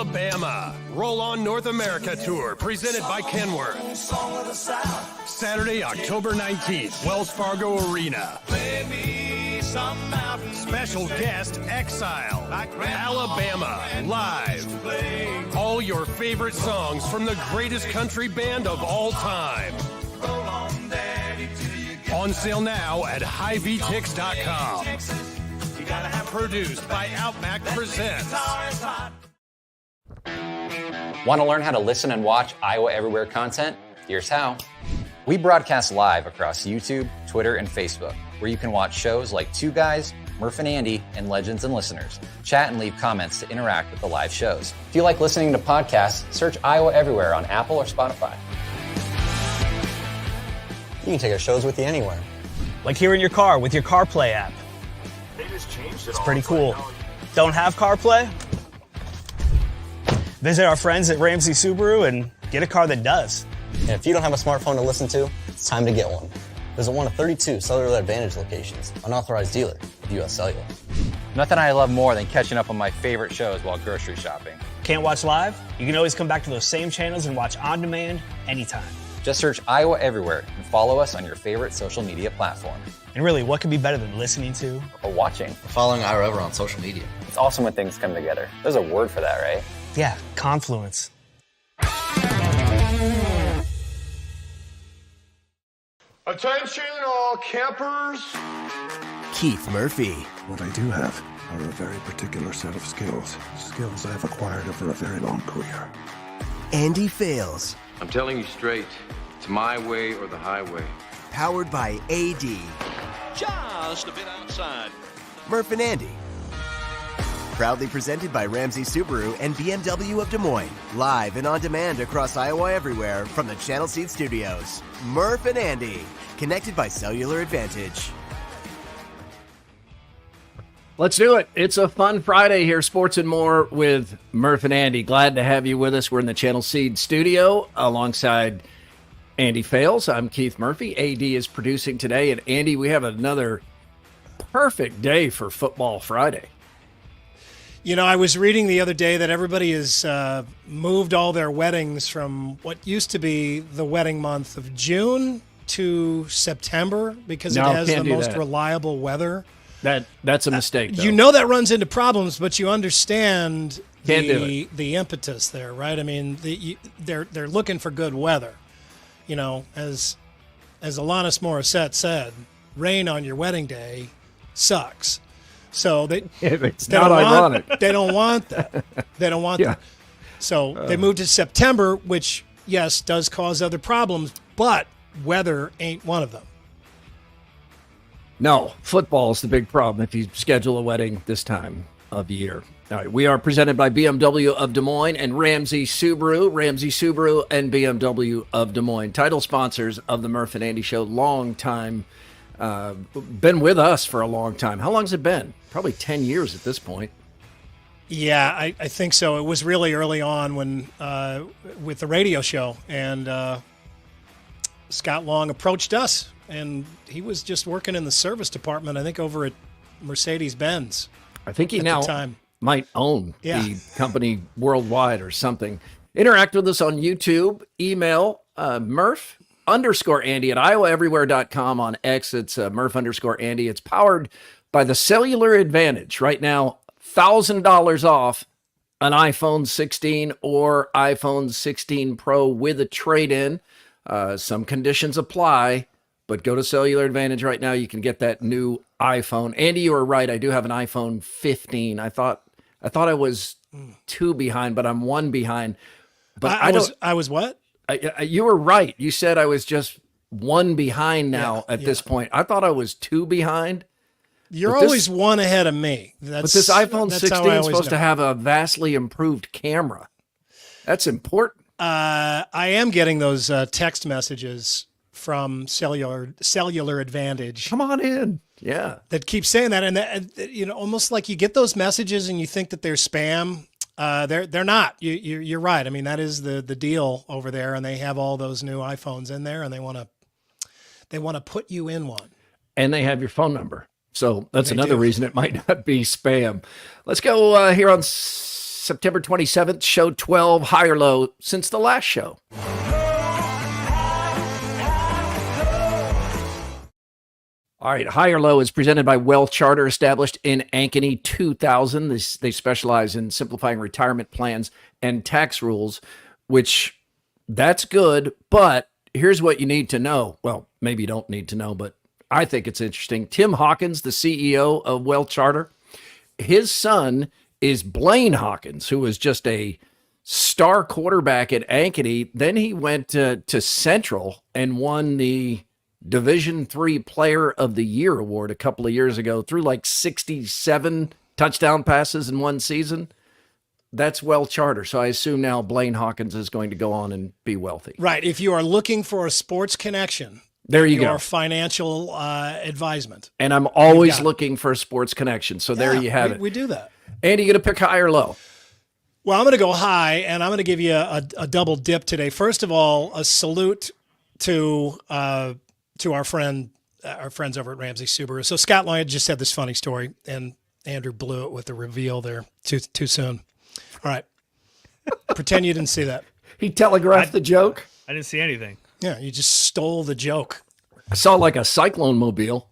Alabama. Roll On North America Tour, presented by Kenworth. Saturday, October 19th, Wells Fargo Arena. Special guest, Exile, Alabama, live. All your favorite songs from the greatest country band of all time. On sale now at HighVTix.com. Produced by Outback Presents. Want to learn how to listen and watch Iowa Everywhere content? Here's how. We broadcast live across YouTube, Twitter, and Facebook, where you can watch shows like Two Guys, Murph and Andy, and Legends and Listeners. Chat and leave comments to interact with the live shows. If you like listening to podcasts, search Iowa Everywhere on Apple or Spotify. You can take our shows with you anywhere. Like here in your car with your CarPlay app. They just changed it. It's pretty cool. Don't have CarPlay? Visit our friends at Ramsey Subaru and get a car that does. And if you don't have a smartphone to listen to, it's time to get one. Visit one of 32 Cellular Advantage locations, unauthorized dealer of U.S. Cellular. Nothing I love more than catching up on my favorite shows while grocery shopping. Can't watch live? You can always come back to those same channels and watch on demand anytime. Just search Iowa Everywhere and follow us on your favorite social media platform. And really, what could be better than listening to or watching? Following Iowa Everywhere on social media. It's awesome when things come together. There's a word for that, right? Yeah, confluence. Attention all campers. Keith Murphy. What I do have are a very particular set of skills. Skills I've acquired over a very long career. Andy Fales. I'm telling you straight, it's my way or the highway. Powered by AD. Just a bit outside. Murph and Andy. Proudly presented by Ramsey Subaru and BMW of Des Moines. Live and on demand across Iowa Everywhere from the Channel Seed Studios. Murph and Andy. Connected by Cellular Advantage. Let's do it. It's a fun Friday here, Sports and More with Murph and Andy. Glad to have you with us. We're in the Channel Seed studio alongside Andy Fales. I'm Keith Murphy. AD is producing today. And Andy, we have another perfect day for Football Friday. You know, I was reading the other day that everybody has moved all their weddings from what used to be the wedding month of June to September because it has the most reliable weather. That's a mistake, though. You know that runs into problems, but you understand the impetus there, right? I mean, they're looking for good weather. You know, as Alanis Morissette said, rain on your wedding day sucks. So it's not ironic. They don't want that. They don't want that. So they moved to September, which, yes, does cause other problems, but weather ain't one of them. No, football is the big problem if you schedule a wedding this time of year. All right, we are presented by BMW of Des Moines and Ramsey Subaru. Ramsey Subaru and BMW of Des Moines, title sponsors of the Murph and Andy Show. Long time, been with us for a long time. How long has it been? Probably 10 years at this point. Yeah, I think so. It was really early on when with the radio show, and Scott Long approached us. And he was just working in the service department, I think, over at Mercedes-Benz. I think he now might own the company worldwide or something. Interact with us on YouTube. Email Murph_Andy at iowaeverywhere.com. On X, it's Murph_Andy. It's powered by the Cellular Advantage. Right now, $1,000 off an iPhone 16 or iPhone 16 Pro with a trade-in. Some conditions apply. But go to Cellular Advantage right now. You can get that new iPhone. Andy, you were right. I do have an iPhone 15. I thought I was 2 behind, but I'm 1 behind. But I was what? You were right. You said I was just 1 behind now at this point. I thought I was 2 behind. You're always 1 ahead of me. But this iPhone 16 is supposed to have a vastly improved camera. That's important. I am getting those text messages from cellular Advantage. Come on in. Yeah. That keeps saying that. And you know, almost like you get those messages and you think that they're spam. They're not. You're right. I mean, that is the deal over there, and they have all those new iPhones in there, and they want to put you in one. And they have your phone number. So that's another reason it might not be spam. Let's go here on September 27th, show 12, high or low since the last show. All right, High or Low is presented by Wealth Charter, established in Ankeny 2000. They specialize in simplifying retirement plans and tax rules, which that's good, but here's what you need to know. Well, maybe you don't need to know, but I think it's interesting. Tim Hawkins, the CEO of Wealth Charter, his son is Blaine Hawkins, who was just a star quarterback at Ankeny. Then he went to Central and won the Division III Player of the Year award a couple of years ago, threw like 67 touchdown passes in one season. That's Wealth Charter. So I assume now Blaine Hawkins is going to go on and be wealthy. Right. If you are looking for a sports connection, there you go. Or financial advisement. And I'm always looking for a sports connection. So there you have it. We do that. Andy, you going to pick high or low? Well, I'm going to go high, and I'm going to give you a double dip today. First of all, a salute to our friends over at Ramsey Subaru. So Scott Long just said this funny story, and Andrew blew it with the reveal there too soon. All right. Pretend you didn't see that. He telegraphed the joke? I didn't see anything. Yeah, you just stole the joke. I saw like a Cyclone mobile.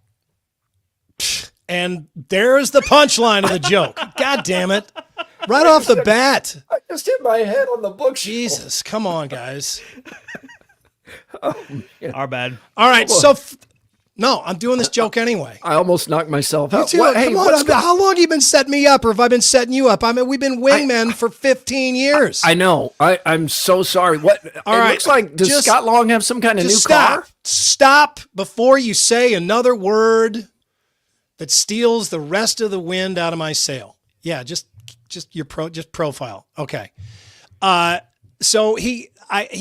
And there's the punchline of the joke. God damn it. Right off the bat. I just hit my head on the book. Jesus, come on, guys. Our bad. All right, so no, I'm doing this joke anyway. I almost knocked myself out. Come on, how long have you been setting me up, or have I been setting you up? I mean, we've been wingmen for 15 years. I know. I'm so sorry. What? All it right, looks like, does Scott Long have some kind of new car? Stop before you say another word that steals the rest of the wind out of my sail. Yeah, just profile. Okay. So he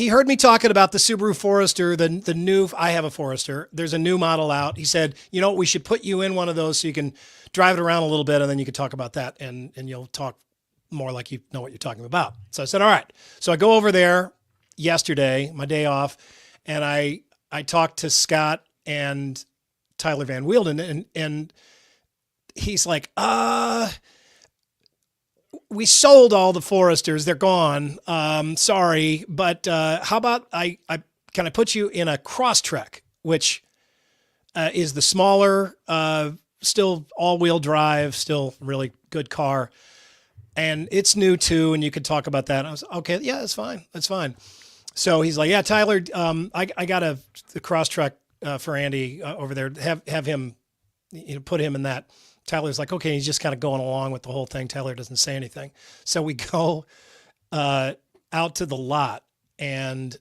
heard me talking about the Subaru Forester, the new. I have a Forester. There's a new model out. He said, you know, we should put you in one of those so you can drive it around a little bit, and then you can talk about that, and you'll talk more like you know what you're talking about. So I said, all right. So I go over there yesterday, my day off, and I talked to Scott and Tyler Van Wielden, and he's like, we sold all the Foresters. They're gone. Sorry, but how about can I put you in a Crosstrek, which is the smaller, still all-wheel drive, still really good car, and it's new too. And you could talk about that. And I was okay. Yeah, that's fine. That's fine. So he's like, yeah, Tyler, I got the Crosstrek for Andy over there. Have him, put him in that. Tyler's like, okay, he's just kind of going along with the whole thing. Tyler doesn't say anything. So we go out to the lot, and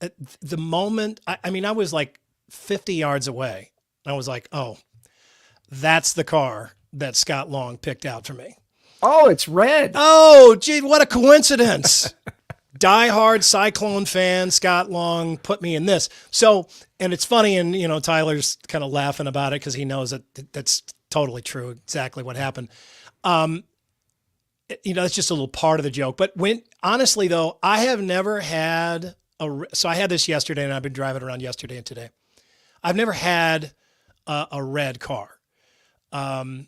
at the moment, I mean, I was like 50 yards away. I was like, oh, that's the car that Scott Long picked out for me. Oh, it's red. Oh, gee, what a coincidence. Diehard Cyclone fan, Scott Long put me in this. So, and it's funny, and, Tyler's kind of laughing about it because he knows that's totally true, exactly what happened. That's just a little part of the joke. But honestly though, I have never had so I had this yesterday, and I've been driving around yesterday and today. I've never had a red car, or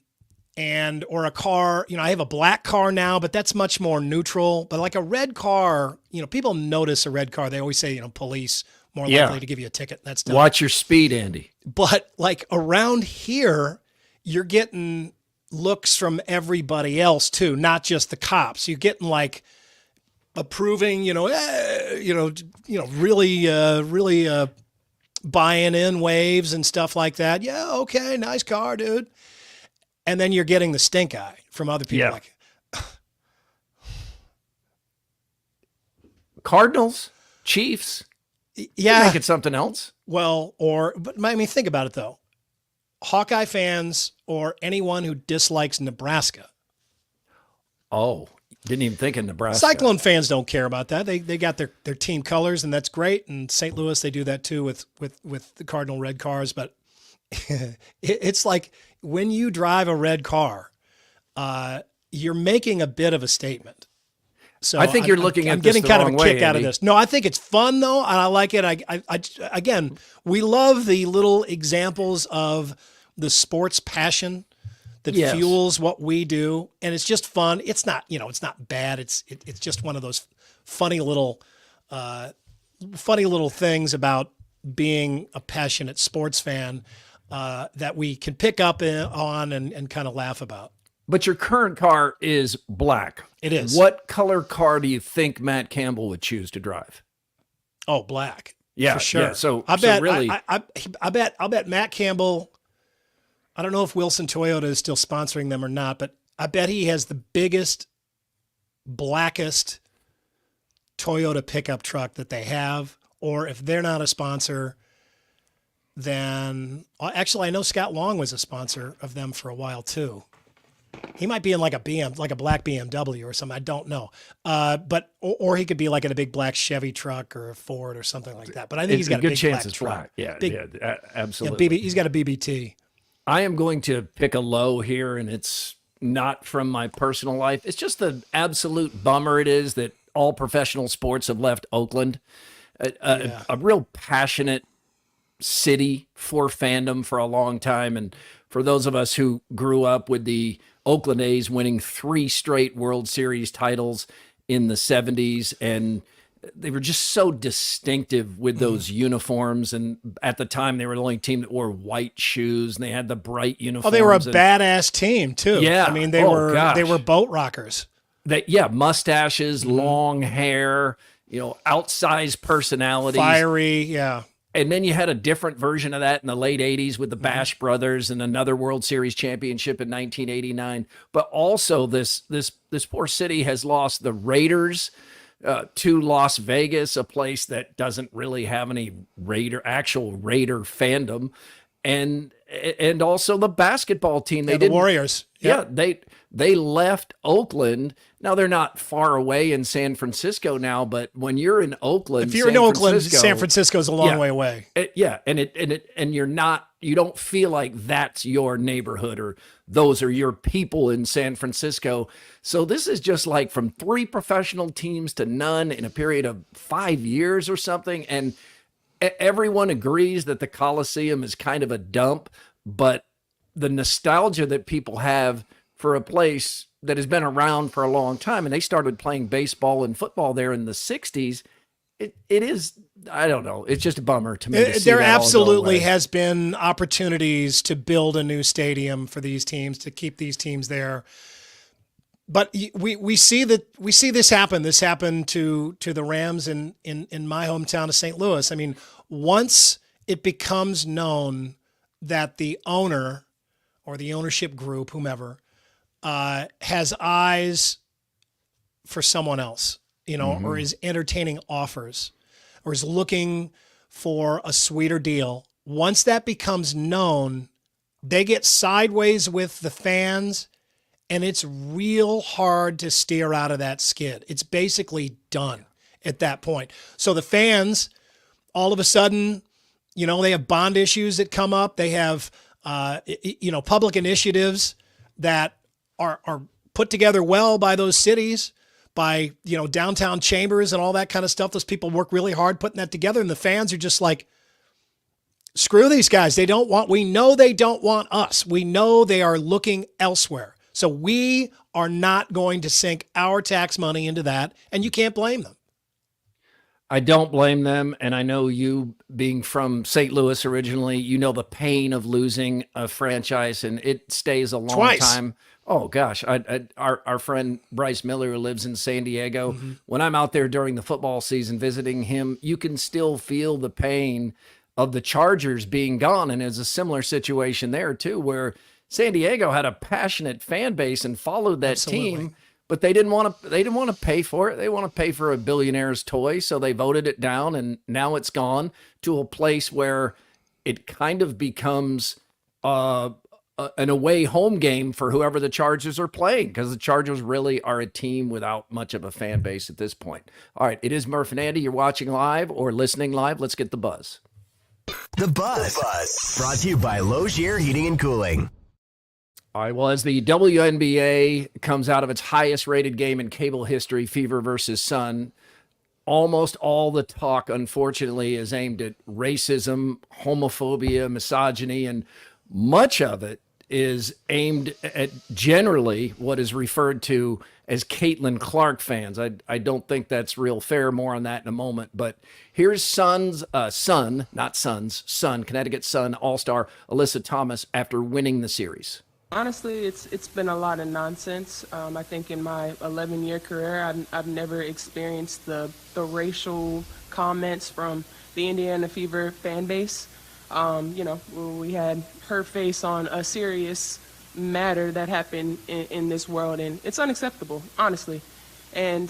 a car. I have a black car now, but that's much more neutral. But like a red car, people notice a red car. They always say, police more likely to give you a ticket. That's done. Watch your speed, Andy. But like around here, you're getting looks from everybody else too, not just the cops. You're getting like approving, really buying in waves and stuff like that. Yeah, okay, nice car, dude. And then you're getting the stink eye from other people. Yeah. Like Cardinals, Chiefs. Yeah, make it something else. Well, but I mean, think about it though. Hawkeye fans or anyone who dislikes Nebraska. Oh, didn't even think of Nebraska. Cyclone fans don't care about that. They got their team colors, and that's great. And St. Louis, they do that too with the Cardinal red cars. But it's like when you drive a red car, you're making a bit of a statement. So I think you're looking I'm at this getting the kind of wrong a kick way, out of Andy. this. No, I think it's fun though, and I like it. Again, we love the little examples of the sports passion that fuels what we do, and it's just fun. It's not, it's not bad. It's just one of those funny little things about being a passionate sports fan that we can pick up on and kind of laugh about. But your current car is black. It is. What color car do you think Matt Campbell would choose to drive? Oh, black. Yeah, for sure. Yeah. So I bet. Really, I'll bet Matt Campbell. I don't know if Wilson Toyota is still sponsoring them or not, but I bet he has the biggest, blackest Toyota pickup truck that they have. Or if they're not a sponsor, then actually I know Scott Long was a sponsor of them for a while too. He might be in like a black BMW or something. I don't know. But he could be like in a big black Chevy truck or a Ford or something like that. But I think he's got a good big chance black it's truck. Black. Yeah, absolutely. Yeah, he's got a BBT. I am going to pick a low here, and it's not from my personal life. It's just the absolute bummer it is that all professional sports have left Oakland. A real passionate city for fandom for a long time. And for those of us who grew up with the Oakland A's winning 3 straight World Series titles in the 70s, and they were just so distinctive with those uniforms. And at the time, they were the only team that wore white shoes, and they had the bright uniforms. Oh, they were a badass team too. Yeah. I mean, they were boat rockers. Mustaches, long hair, outsized personalities. Fiery, yeah. And then you had a different version of that in the late 80s with the Bash Brothers and another World Series championship in 1989. But also this poor city has lost the Raiders to Las Vegas, a place that doesn't really have any actual Raider fandom. And also the basketball team. The Warriors. Yeah, they left Oakland. Now they're not far away in San Francisco now, but when you're in Oakland, if you're in Oakland, San Francisco's a long way away. You don't feel like that's your neighborhood or those are your people in San Francisco. So this is just like from 3 professional teams to none in a period of 5 years or something. And everyone agrees that the Coliseum is kind of a dump, but the nostalgia that people have for a place that has been around for a long time, and they started playing baseball and football there in the 60s, it is, I don't know, it's just a bummer to me to see there that absolutely has been opportunities to build a new stadium for these teams, to keep these teams there. But we see this happen. This happened to the Rams in my hometown of St. Louis. I mean, once it becomes known that the owner or the ownership group, whomever, has eyes for someone else, or is entertaining offers, or is looking for a sweeter deal. Once that becomes known, they get sideways with the fans, and it's real hard to steer out of that skid. It's basically done at that point. So the fans, all of a sudden, they have bond issues that come up. They have, public initiatives that are put together well by those cities, by, downtown chambers and all that kind of stuff. Those people work really hard putting that together. And the fans are just like, screw these guys. We know they don't want us. We know they are looking elsewhere. So we are not going to sink our tax money into that. And you can't blame them. I don't blame them. And I know you being from St. Louis originally, the pain of losing a franchise, and it stays a long time. Oh gosh. Our friend Bryce Miller, who lives in San Diego, when I'm out there during the football season visiting him, you can still feel the pain of the Chargers being gone. And there's a similar situation there too, where San Diego had a passionate fan base and followed that team, but they didn't want to pay for it. They want to pay for a billionaire's toy. So they voted it down, and now it's gone to a place where it kind of becomes an away home game for whoever the Chargers are playing, because the Chargers really are a team without much of a fan base at this point. All right, it is Murph and Andy. You're watching live or listening live. Let's get the buzz. The Buzz. Brought to you by Logier Heating and Cooling. All right, well, as the WNBA comes out of its highest rated game in cable history, Fever versus Sun, almost all the talk, unfortunately, is aimed at racism, homophobia, misogyny, and much of it is aimed at generally what is referred to as Caitlyn Clark fans. I don't think that's real fair. More on that in a moment. But here's Son, Connecticut Sun All-Star Alyssa Thomas after winning the series. Honestly, it's been a lot of nonsense. I think in my 11-year career, I've never experienced the racial comments from the Indiana Fever fan base. We had her face on a serious matter that happened in this world, and it's unacceptable, honestly. And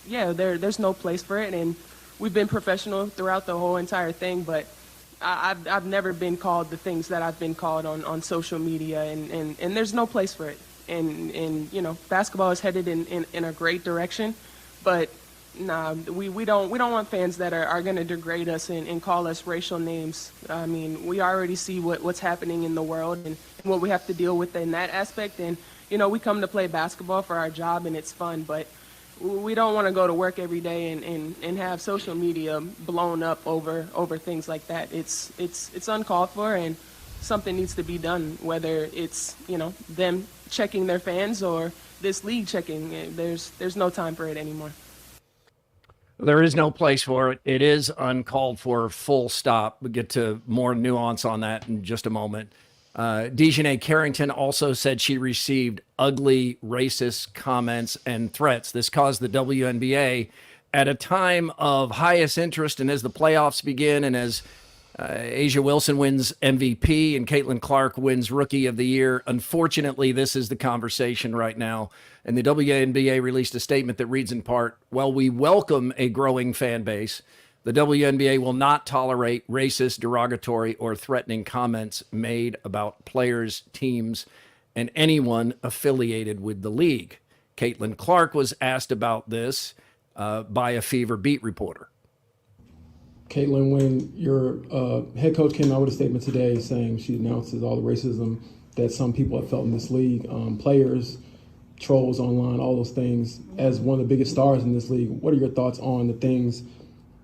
there's no place for it, and we've been professional throughout the whole entire thing, but I've never been called the things that I've been called on social media, and there's no place for it. And basketball is headed in a great direction, but nah, we don't want fans that are going to degrade us and call us racial names. I mean, we already see what's happening in the world and what we have to deal with in that aspect. And we come to play basketball for our job, and it's fun, but we don't want to go to work every day and have social media blown up over things like that. It's uncalled for, and something needs to be done, whether it's them checking their fans or this league checking. There's no time for it anymore. There is no place for it. It is uncalled for, full stop. We'll get to more nuance on that in just a moment. Dejanay Carrington also said she received ugly, racist comments and threats. This caused the WNBA, at a time of highest interest and as the playoffs begin and as A'ja Wilson wins MVP and Caitlyn Clark wins Rookie of the Year. Unfortunately, this is the conversation right now. And the WNBA released a statement that reads in part, "While we welcome a growing fan base, the WNBA will not tolerate racist, derogatory, or threatening comments made about players, teams, and anyone affiliated with the league." Caitlyn Clark was asked about this by a Fever beat reporter. Caitlyn, when your head coach came out with a statement today saying she announces all the racism that some people have felt in this league, players, trolls online, all those things, as one of the biggest stars in this league, what are your thoughts on the things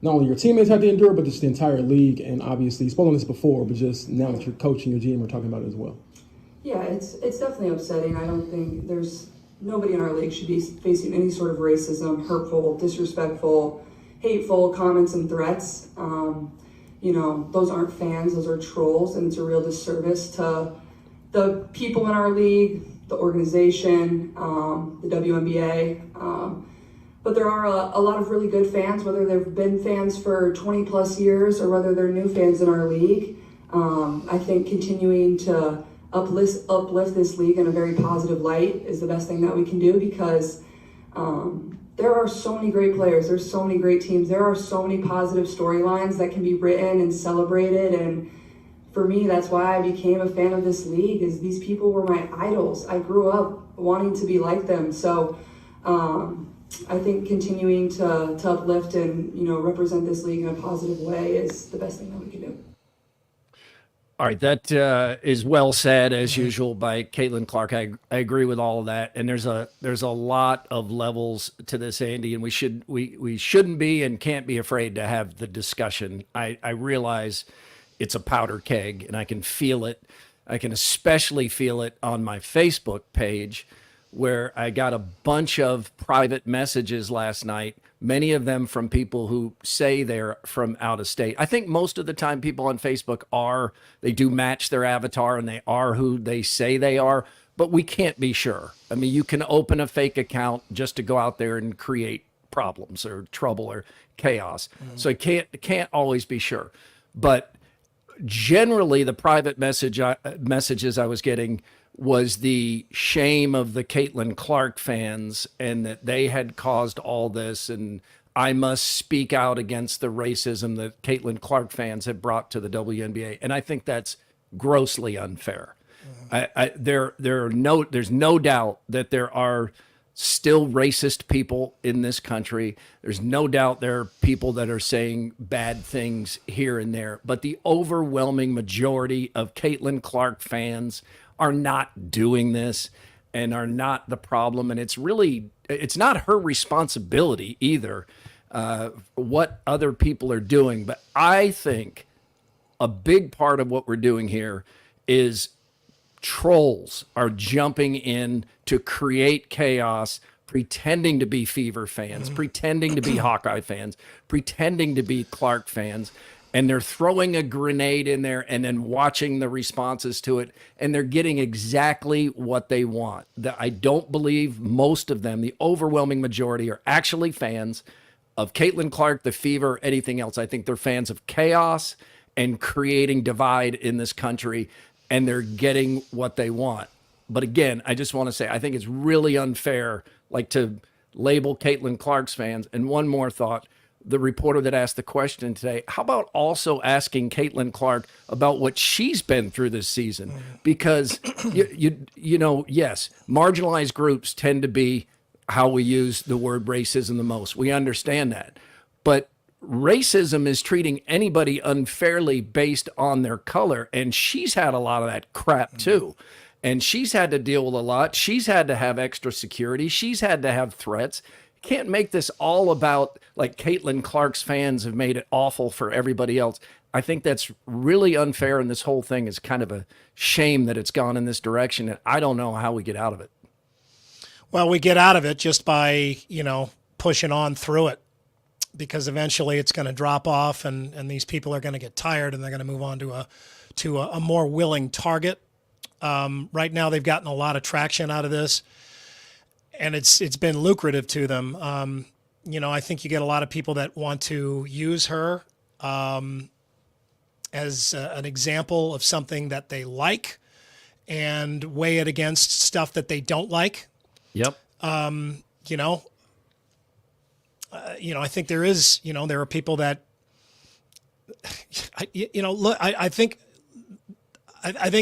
not only your teammates have to endure, but just the entire league? And obviously, you spoke on this before, but just now that your coach and your GM are talking about it as well. Yeah, it's definitely upsetting. I don't think nobody in our league should be facing any sort of racism, hurtful, disrespectful, hateful comments and threats. Those aren't fans, those are trolls, and it's a real disservice to the people in our league, the organization, the WNBA. But there are a lot of really good fans, whether they've been fans for 20 plus years or whether they're new fans in our league. I think continuing to uplift this league in a very positive light is the best thing that we can do, because there are so many great players, there's so many great teams, there are so many positive storylines that can be written and celebrated. And for me, that's why I became a fan of this league, is these people were my idols. I grew up wanting to be like them. So I think continuing to uplift and represent this league in a positive way is the best thing that we can do. All right, that is well said, as usual, by Caitlyn Clark. I agree with all of that, and there's a lot of levels to this, Andy, and we shouldn't be and can't be afraid to have the discussion. I realize it's a powder keg, and I can feel it. I can especially feel it on my Facebook page, where I got a bunch of private messages last night, many of them from people who say they're from out of state. I think most of the time people on Facebook they do match their avatar and they are who they say they are, but we can't be sure. I mean, you can open a fake account just to go out there and create problems or trouble or chaos. So you can't always be sure. But generally the private messages I was getting was the shame of the Caitlyn Clark fans and that they had caused all this, and I must speak out against the racism that Caitlyn Clark fans have brought to the WNBA. And I think that's grossly unfair. There's no doubt that there are still racist people in this country. There's no doubt there are people that are saying bad things here and there, but the overwhelming majority of Caitlyn Clark fans are not doing this and are not the problem. And it's not her responsibility either, what other people are doing. But I think a big part of what we're doing here is trolls are jumping in to create chaos, pretending to be Fever fans, pretending to be Hawkeye fans, pretending to be Clark fans, and they're throwing a grenade in there and then watching the responses to it, and they're getting exactly what they want. I don't believe most of them, the overwhelming majority, are actually fans of Caitlyn Clark, the Fever, anything else. I think they're fans of chaos and creating divide in this country, and they're getting what they want. But again, I just want to say, I think it's really unfair, like, to label Caitlyn Clark's fans. And one more thought, the reporter that asked the question today, how about also asking Caitlyn Clark about what she's been through this season? Because, you know, yes, marginalized groups tend to be how we use the word racism the most. We understand that. But racism is treating anybody unfairly based on their color, and she's had a lot of that crap too. And she's had to deal with a lot. She's had to have extra security. She's had to have threats. Can't make this all about, like, Caitlyn Clark's fans have made it awful for everybody else. I think that's really unfair, and this whole thing is kind of a shame that it's gone in this direction, and I don't know how we get out of it. Well, we get out of it just by, you know, pushing on through it, because eventually it's going to drop off, and these people are going to get tired, and they're going to move on to a more willing target. Right now, they've gotten a lot of traction out of this, and it's been lucrative to them. You know, I think you get a lot of people that want to use her as an example of something that they like and weigh it against stuff that they don't like. Yep. You know, I think there is, you know, there are people that, look, I think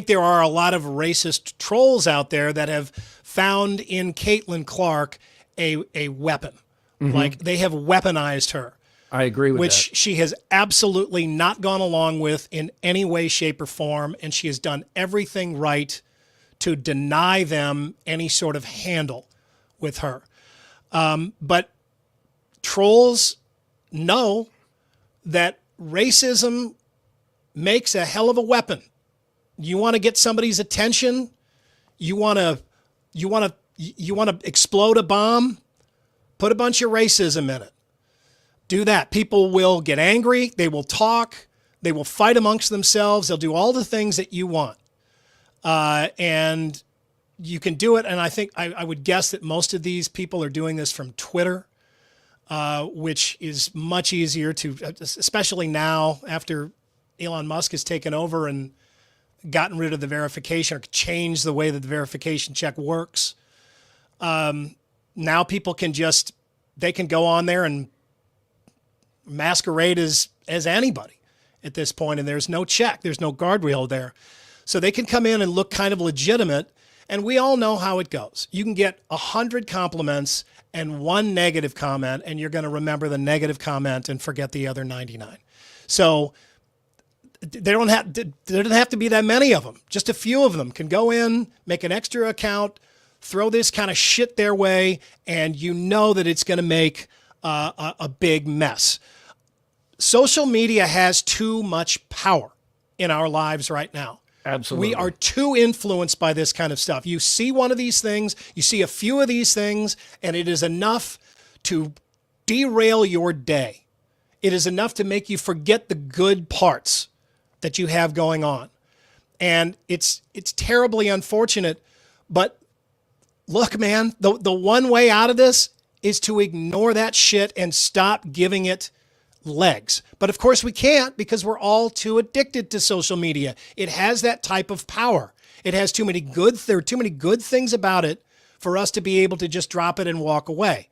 there are a lot of racist trolls out there that have found in Caitlyn Clark a weapon. Mm-hmm. Like, they have weaponized her. I agree with that. Which she has absolutely not gone along with in any way, shape, or form, and she has done everything right to deny them any sort of handle with her. But trolls know that racism makes a hell of a weapon. You want to get somebody's attention, you want to explode a bomb, put a bunch of racism in it. Do that. People will get angry, they will talk, they will fight amongst themselves, they'll do all the things that you want. And you can do it, and I think I would guess that most of these people are doing this from Twitter, which is much easier to, especially now after Elon Musk has taken over and gotten rid of the verification or changed the way that the verification check works. Now people can they can go on there and masquerade as anybody at this point, and there's no check, there's no guardrail there. So they can come in and look kind of legitimate, and we all know how it goes. You can get 100 compliments and one negative comment, and you're going to remember the negative comment and forget the other 99. So there doesn't have to be that many of them. Just a few of them can go in, make an extra account, throw this kind of shit their way, and you know that it's going to make a big mess. Social media has too much power in our lives right now. Absolutely. We are too influenced by this kind of stuff. You see one of these things, you see a few of these things, and it is enough to derail your day. It is enough to make you forget the good parts that you have going on. And it's terribly unfortunate, but look, man, the one way out of this is to ignore that shit and stop giving it legs. But of course we can't, because we're all too addicted to social media. It has that type of power. It has there are too many good things about it for us to be able to just drop it and walk away.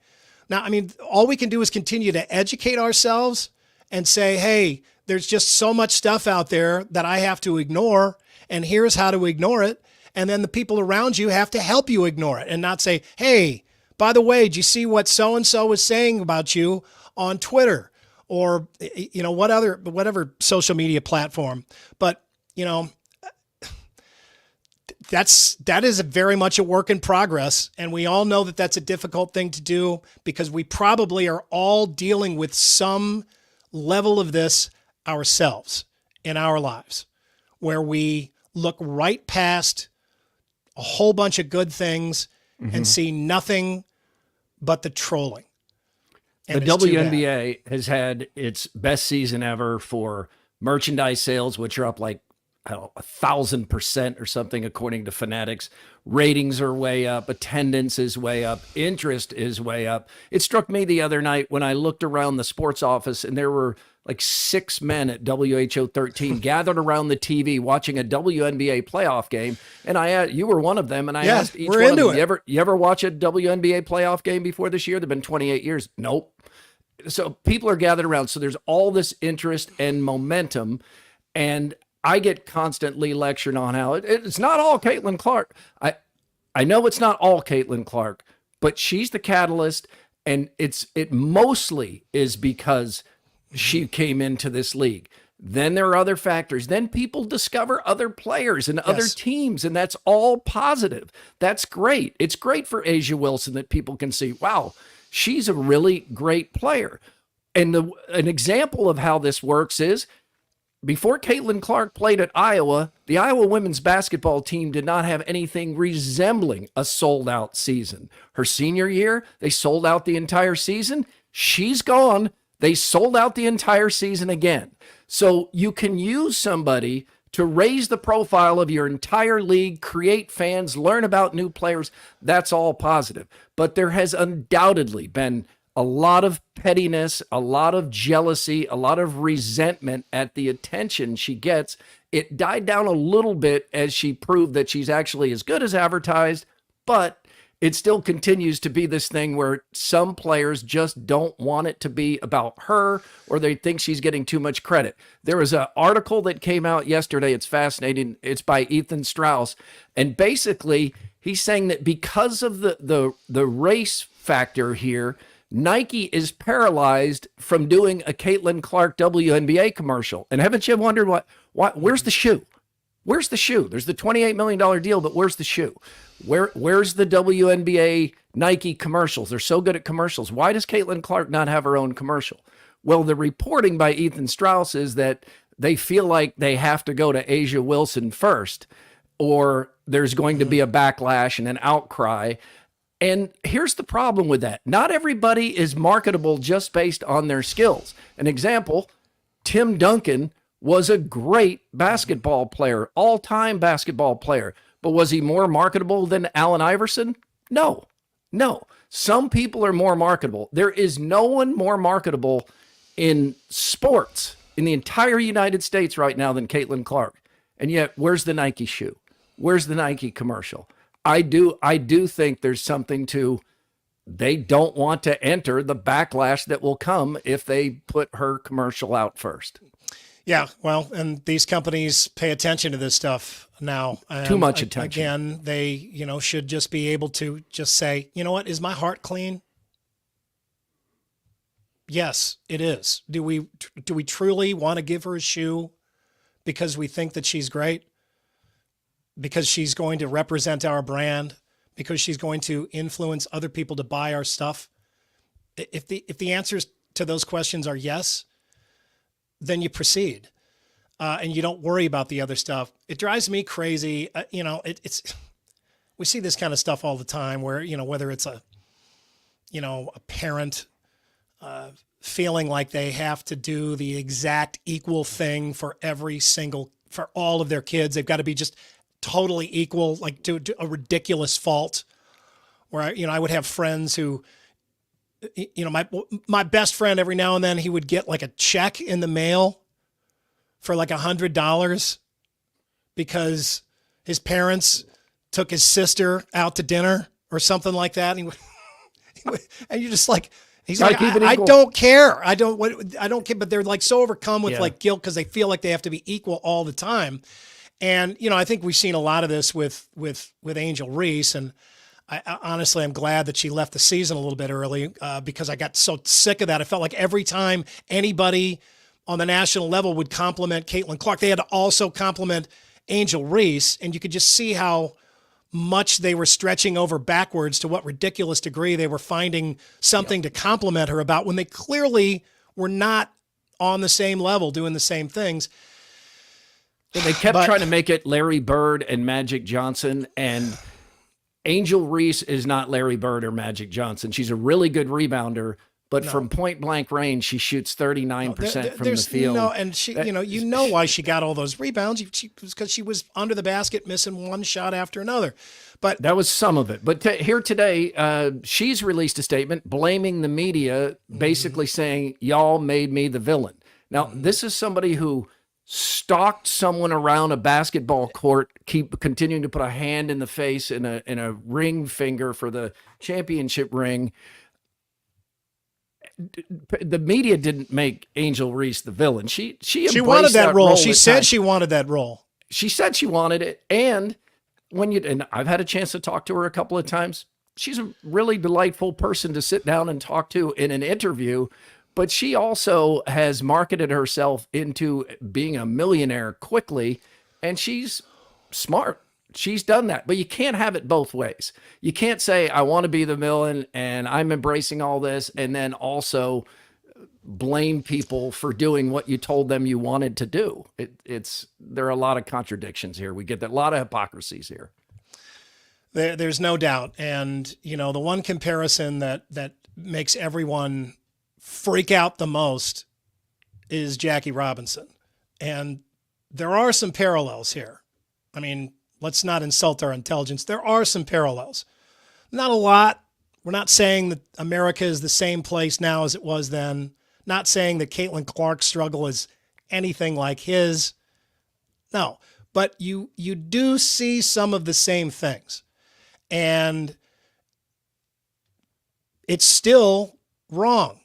Now, I mean, all we can do is continue to educate ourselves and say, hey, there's just so much stuff out there that I have to ignore, and here's how to ignore it. And then the people around you have to help you ignore it and not say, hey, by the way, did you see what so-and-so was saying about you on Twitter? Or, you know, whatever social media platform. But, you know, that is very much a work in progress. And we all know that that's a difficult thing to do, because we probably are all dealing with some level of this ourselves in our lives, where we look right past a whole bunch of good things and see nothing but the trolling. The WNBA has had its best season ever for merchandise sales, which are up like 1,000% or something, according to Fanatics. Ratings are way up. Attendance is way up. Interest is way up. It struck me the other night when I looked around the sports office and there were like 6 men at WHO 13 gathered around the TV watching a WNBA playoff game. And you were one of them. And I asked each one of them, you ever watch a WNBA playoff game before this year? They've been 28 years. Nope. So people are gathered around. So there's all this interest and momentum. And I get constantly lectured on how it's not all Caitlyn Clark. I know it's not all Caitlyn Clark, but she's the catalyst. And it mostly is because she came into this league. Then there are other factors. Then people discover other players and other teams, and that's all positive. That's great. It's great for A'ja Wilson that people can see, wow, she's a really great player. And an example of how this works is before Caitlyn Clark played at Iowa, the Iowa women's basketball team did not have anything resembling a sold-out season. Her senior year, they sold out the entire season. She's gone. They sold out the entire season again. So you can use somebody to raise the profile of your entire league, create fans, learn about new players. That's all positive. But there has undoubtedly been a lot of pettiness, a lot of jealousy, a lot of resentment at the attention she gets. It died down a little bit as she proved that she's actually as good as advertised, but it still continues to be this thing where some players just don't want it to be about her, or they think she's getting too much credit. There was an article that came out yesterday. It's fascinating. It's by Ethan Strauss. And basically he's saying that because of the race factor here, Nike is paralyzed from doing a Caitlyn Clark WNBA commercial. And haven't you wondered where's the shoe? Where's the shoe? There's the $28 million deal, but where's the shoe? Where's the WNBA Nike commercials? They're so good at commercials. Why does Caitlyn Clark not have her own commercial? Well, the reporting by Ethan Strauss is that they feel like they have to go to A'ja Wilson first, or there's going to be a backlash and an outcry. And here's the problem with that. Not everybody is marketable just based on their skills. An example, Tim Duncan was a great basketball player, all-time basketball player. But was he more marketable than Allen Iverson? No. Some people are more marketable. There is no one more marketable in sports in the entire United States right now than Caitlyn Clark. And yet, where's the Nike shoe? Where's the Nike commercial? I do think there's something to, they don't want to enter the backlash that will come if they put her commercial out first. Yeah, well, and these companies pay attention to this stuff now. Too much attention. Again, they, should just be able to just say, you know what, is my heart clean? Yes, it is. Do we truly want to give her a shoe because we think that she's great? Because she's going to represent our brand? Because she's going to influence other people to buy our stuff? If the answers to those questions are yes, then you proceed, and you don't worry about the other stuff. It drives me crazy. We see this kind of stuff all the time where, whether it's a parent feeling like they have to do the exact equal thing for for all of their kids. They've got to be just totally equal, like to a ridiculous fault where, I would have friends who, my best friend, every now and then he would get like a check in the mail for like $100 because his parents took his sister out to dinner or something like that. And you're just like, he's like, I don't care. I don't care. But they're like so overcome with like guilt because they feel like they have to be equal all the time. And, I think we've seen a lot of this with Angel Reese, and honestly, I'm glad that she left the season a little bit early because I got so sick of that. I felt like every time anybody on the national level would compliment Caitlyn Clark, they had to also compliment Angel Reese, and you could just see how much they were stretching over backwards to what ridiculous degree they were finding something to compliment her about when they clearly were not on the same level doing the same things. They kept trying to make it Larry Bird and Magic Johnson, and Angel Reese is not Larry Bird or Magic Johnson. She's a really good rebounder, but from point blank range, she shoots 39% from the field. And she, you know why she got all those rebounds? Because she was under the basket, missing one shot after another. But that was some of it. But here today, she's released a statement blaming the media, basically saying, y'all made me the villain. Now, this is somebody who stalked someone around a basketball court, continuing to put a hand in the face and a ring finger for the championship ring. The media didn't make Angel Reese the villain. She wanted that role. She said she wanted that role. She said she wanted it. And and I've had a chance to talk to her a couple of times. She's a really delightful person to sit down and talk to in an interview. But she also has marketed herself into being a millionaire quickly, and she's smart. She's done that. But you can't have it both ways. You can't say, I want to be the villain, and I'm embracing all this, and then also blame people for doing what you told them you wanted to do. There are a lot of contradictions here. We get that, a lot of hypocrisies here. There's no doubt. And, the one comparison that makes everyone freak out the most is Jackie Robinson. And there are some parallels here. I mean, let's not insult our intelligence. There are some parallels. Not a lot. We're not saying that America is the same place now as it was then. Not saying that Caitlyn Clark's struggle is anything like his. No, but you do see some of the same things. And it's still wrong.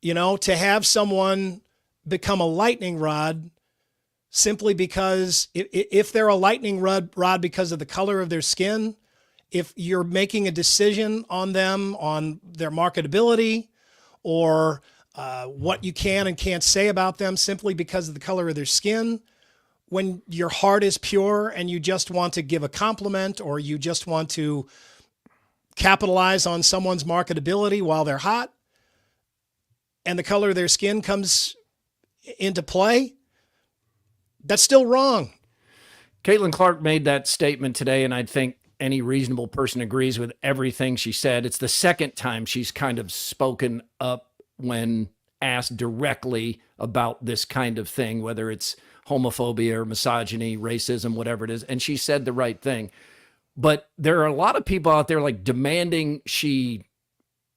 To have someone become a lightning rod simply because if they're a lightning rod because of the color of their skin, if you're making a decision on them, on their marketability or what you can and can't say about them simply because of the color of their skin, when your heart is pure and you just want to give a compliment or you just want to capitalize on someone's marketability while they're hot, and the color of their skin comes into play, that's still wrong. Caitlyn Clark made that statement today, and I think any reasonable person agrees with everything she said. It's the second time she's kind of spoken up when asked directly about this kind of thing, whether it's homophobia or misogyny, racism, whatever it is, and she said the right thing. But there are a lot of people out there like demanding she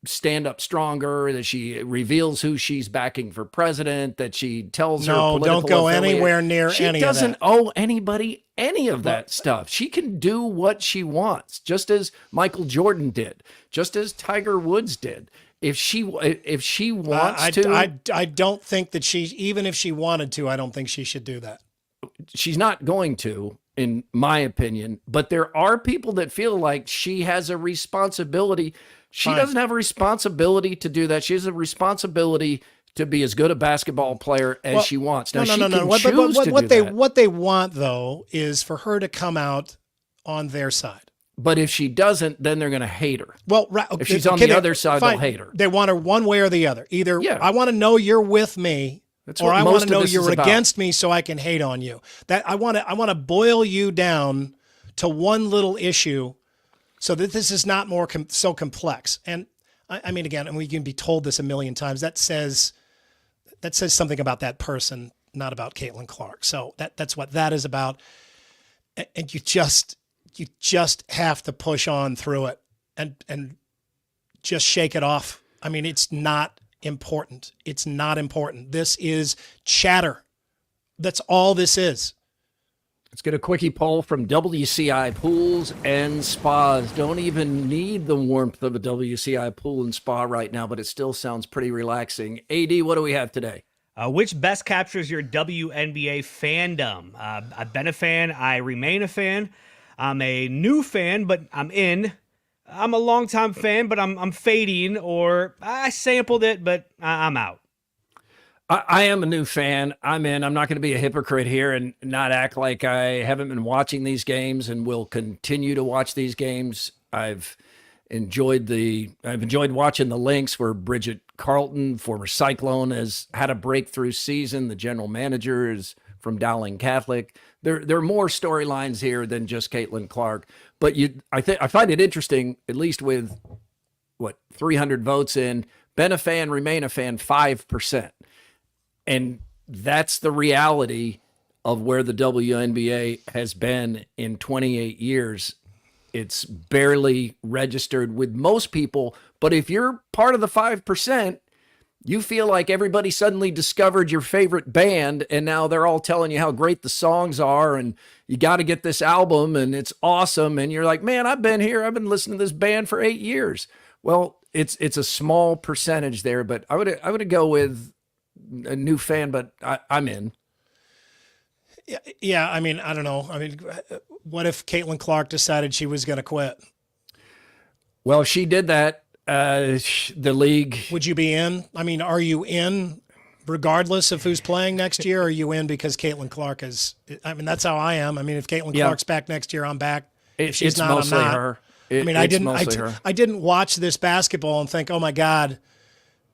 stand up stronger, that she reveals who she's backing for president, that she tells her political don't go affiliate. anywhere near she any of that. She doesn't owe anybody any of that stuff. She can do what she wants, just as Michael Jordan did, just as Tiger Woods did. If she wants to, I don't think that even if she wanted to, I don't think she should do that. She's not going to, in my opinion. But there are people that feel like she has a responsibility. She doesn't have a responsibility to do that. She has a responsibility to be as good a basketball player as she wants. Now, What they want, though, is for her to come out on their side. But if she doesn't, then they're going to hate her. Well, if she's on the other side, they'll hate her. They want her one way or the other. Either I want to know you're with me, or I want to know you're against me so I can hate on you. That I want to boil you down to one little issue so that this is not so complex. And I mean, again, and we can be told this a million times, that says something about that person, not about Caitlyn Clark. So that's what that is about. And you just have to push on through it and just shake it off. I mean, it's not important. It's not important. This is chatter. That's all this is. Let's get a quickie poll from WCI Pools and Spas. Don't even need the warmth of a WCI pool and spa right now, but it still sounds pretty relaxing. AD, what do we have today? Which best captures your WNBA fandom? I've been a fan. I remain a fan. I'm a new fan, but I'm in. I'm a longtime fan, but I'm fading, or I sampled it, but I'm out. I am a new fan. I'm in. I'm not going to be a hypocrite here and not act like I haven't been watching these games and will continue to watch these games. I've enjoyed watching the Lynx, where Bridget Carlton, former Cyclone, has had a breakthrough season. The general manager is from Dowling Catholic. There are more storylines here than just Caitlyn Clark. But I find it interesting, at least with 300 votes in, been a fan, remain a fan, 5%. And that's the reality of where the WNBA has been in 28 years. It's barely registered with most people. But if you're part of the 5%, you feel like everybody suddenly discovered your favorite band and now they're all telling you how great the songs are and you got to get this album and it's awesome. And you're like, man, I've been here. I've been listening to this band for 8 years. Well, it's a small percentage there, but I would go with a new fan, but I'm in. Yeah. I mean, I don't know. I mean, what if Caitlyn Clark decided she was going to quit? Well, if she did that, the league. Would you be in? I mean, are you in regardless of who's playing next year? Or are you in because Caitlyn Clark is? I mean, that's how I am. I mean, if Caitlyn Clark's back next year, I'm back. If she's not, I'm not. Her. I mean, I didn't watch this basketball and think, oh my God,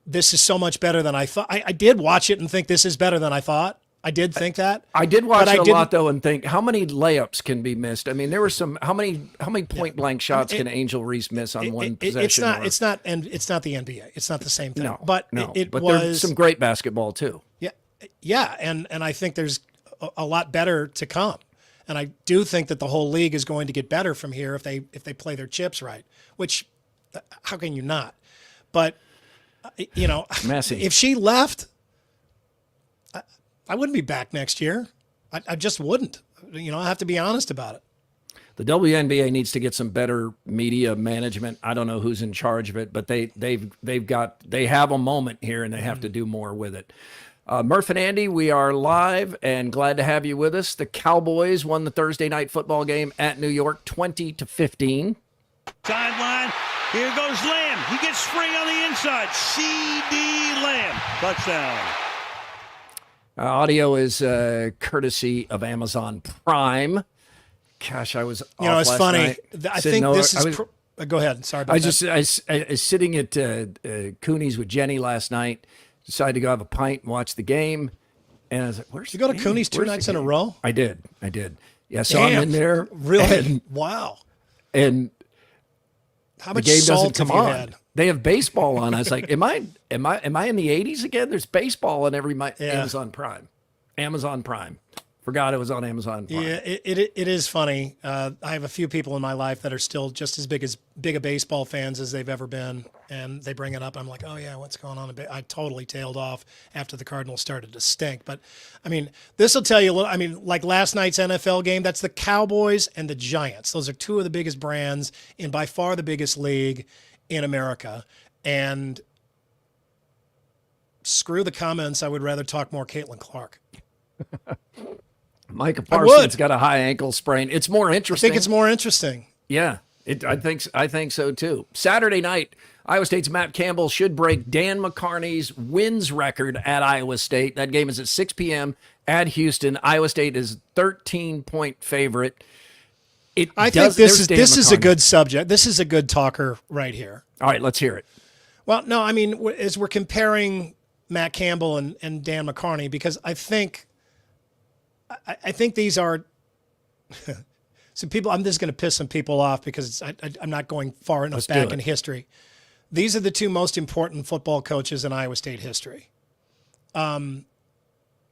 this is so much better than I thought. I did watch it and think this is better than I thought. I did think that. I did watch it a lot though and think how many layups can be missed. I mean, there were some. How many point blank shots can Angel Reese miss on one possession? It's not the NBA. It's not the same thing. No, but it was there's some great basketball too. Yeah, and I think there's a lot better to come. And I do think that the whole league is going to get better from here if they play their chips right. Which, how can you not? But messy. If she left, I wouldn't be back next year. I just wouldn't. I have to be honest about it. The WNBA needs to get some better media management. I don't know who's in charge of it, but they have a moment here and they have to do more with it. Murph and Andy, we are live and glad to have you with us. The Cowboys won the Thursday night football game at New York 20-15. Sideline. Here goes Lamb. He gets spring on the inside. C.D. Lamb. Touchdown. Audio is courtesy of Amazon Prime. Gosh, I was off it's last funny. night. I think this is... go ahead. Sorry about that. I was sitting at Cooney's with Jenny last night. Decided to go have a pint and watch the game. And I was like, where's you go to Cooney's 2 nights in a row? I did. Yeah, so I'm in there. Really? Wow. And how much the game salt doesn't come have you on. had? They have baseball on. I was like, am I in the 80s again? There's baseball on Amazon Prime. Amazon Prime. Forgot it was on Amazon Prime. Yeah, it is funny. I have a few people in my life that are still just as big a baseball fans as they've ever been, and they bring it up. I'm like, oh yeah, what's going on? I totally tailed off after the Cardinals started to stink. But I mean, this will tell you a little. I mean, like last night's NFL game, that's the Cowboys and the Giants. Those are two of the biggest brands in by far the biggest league in America. And screw the comments. I would rather talk more Caitlyn Clark. Micah Parsons got a high ankle sprain. It's more interesting. I think it's more interesting. Yeah, I think so too. Saturday night, Iowa State's Matt Campbell should break Dan McCarney's wins record at Iowa State. That game is at 6 p.m. at Houston. Iowa State is 13-point favorite. I think this is a good subject. This is a good talker right here. All right, let's hear it. Well, no, I mean, as we're comparing Matt Campbell and Dan McCarney, because I think these are some people. I'm just going to piss some people off because I'm not going far enough back in history. These are the two most important football coaches in Iowa State history. I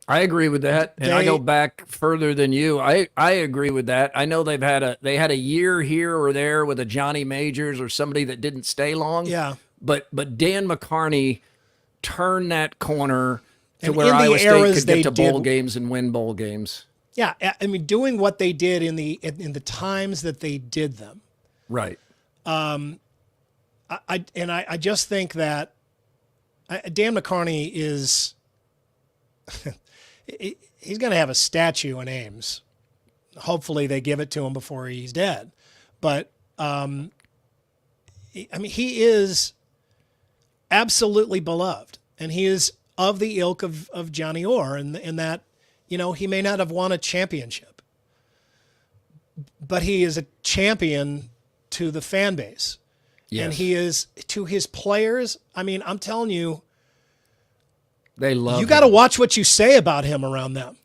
agree with that, and I go back further than you. I agree with that. I know they had a year here or there with a Johnny Majors or somebody that didn't stay long. Yeah, but Dan McCarney turned that corner to where Iowa State could get to bowl games and win bowl games. Yeah, I mean, doing what they did in the times that they did them. Right. I just think that Dan McCarney is he's going to have a statue in Ames. Hopefully they give it to him before he's dead. But I mean, he is absolutely beloved, and he is of the ilk of Johnny Orr, in that, he may not have won a championship, but he is a champion to the fan base. Yes. And he is to his players. I mean, I'm telling you, they love you got to watch what you say about him around them.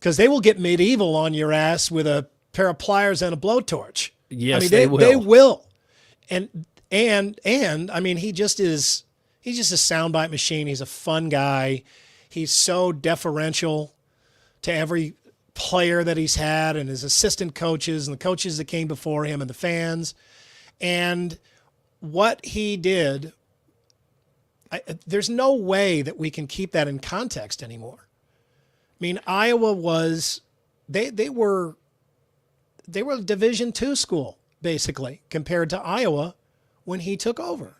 because they will get medieval on your ass with a pair of pliers and a blowtorch. Yes, I mean, they will. They will. And I mean, he's just a soundbite machine. He's a fun guy. He's so deferential to every player that he's had and his assistant coaches and the coaches that came before him and the fans. And what he did, there's no way that we can keep that in context anymore. I mean, Iowa was, they were a Division II school, basically, compared to Iowa when he took over.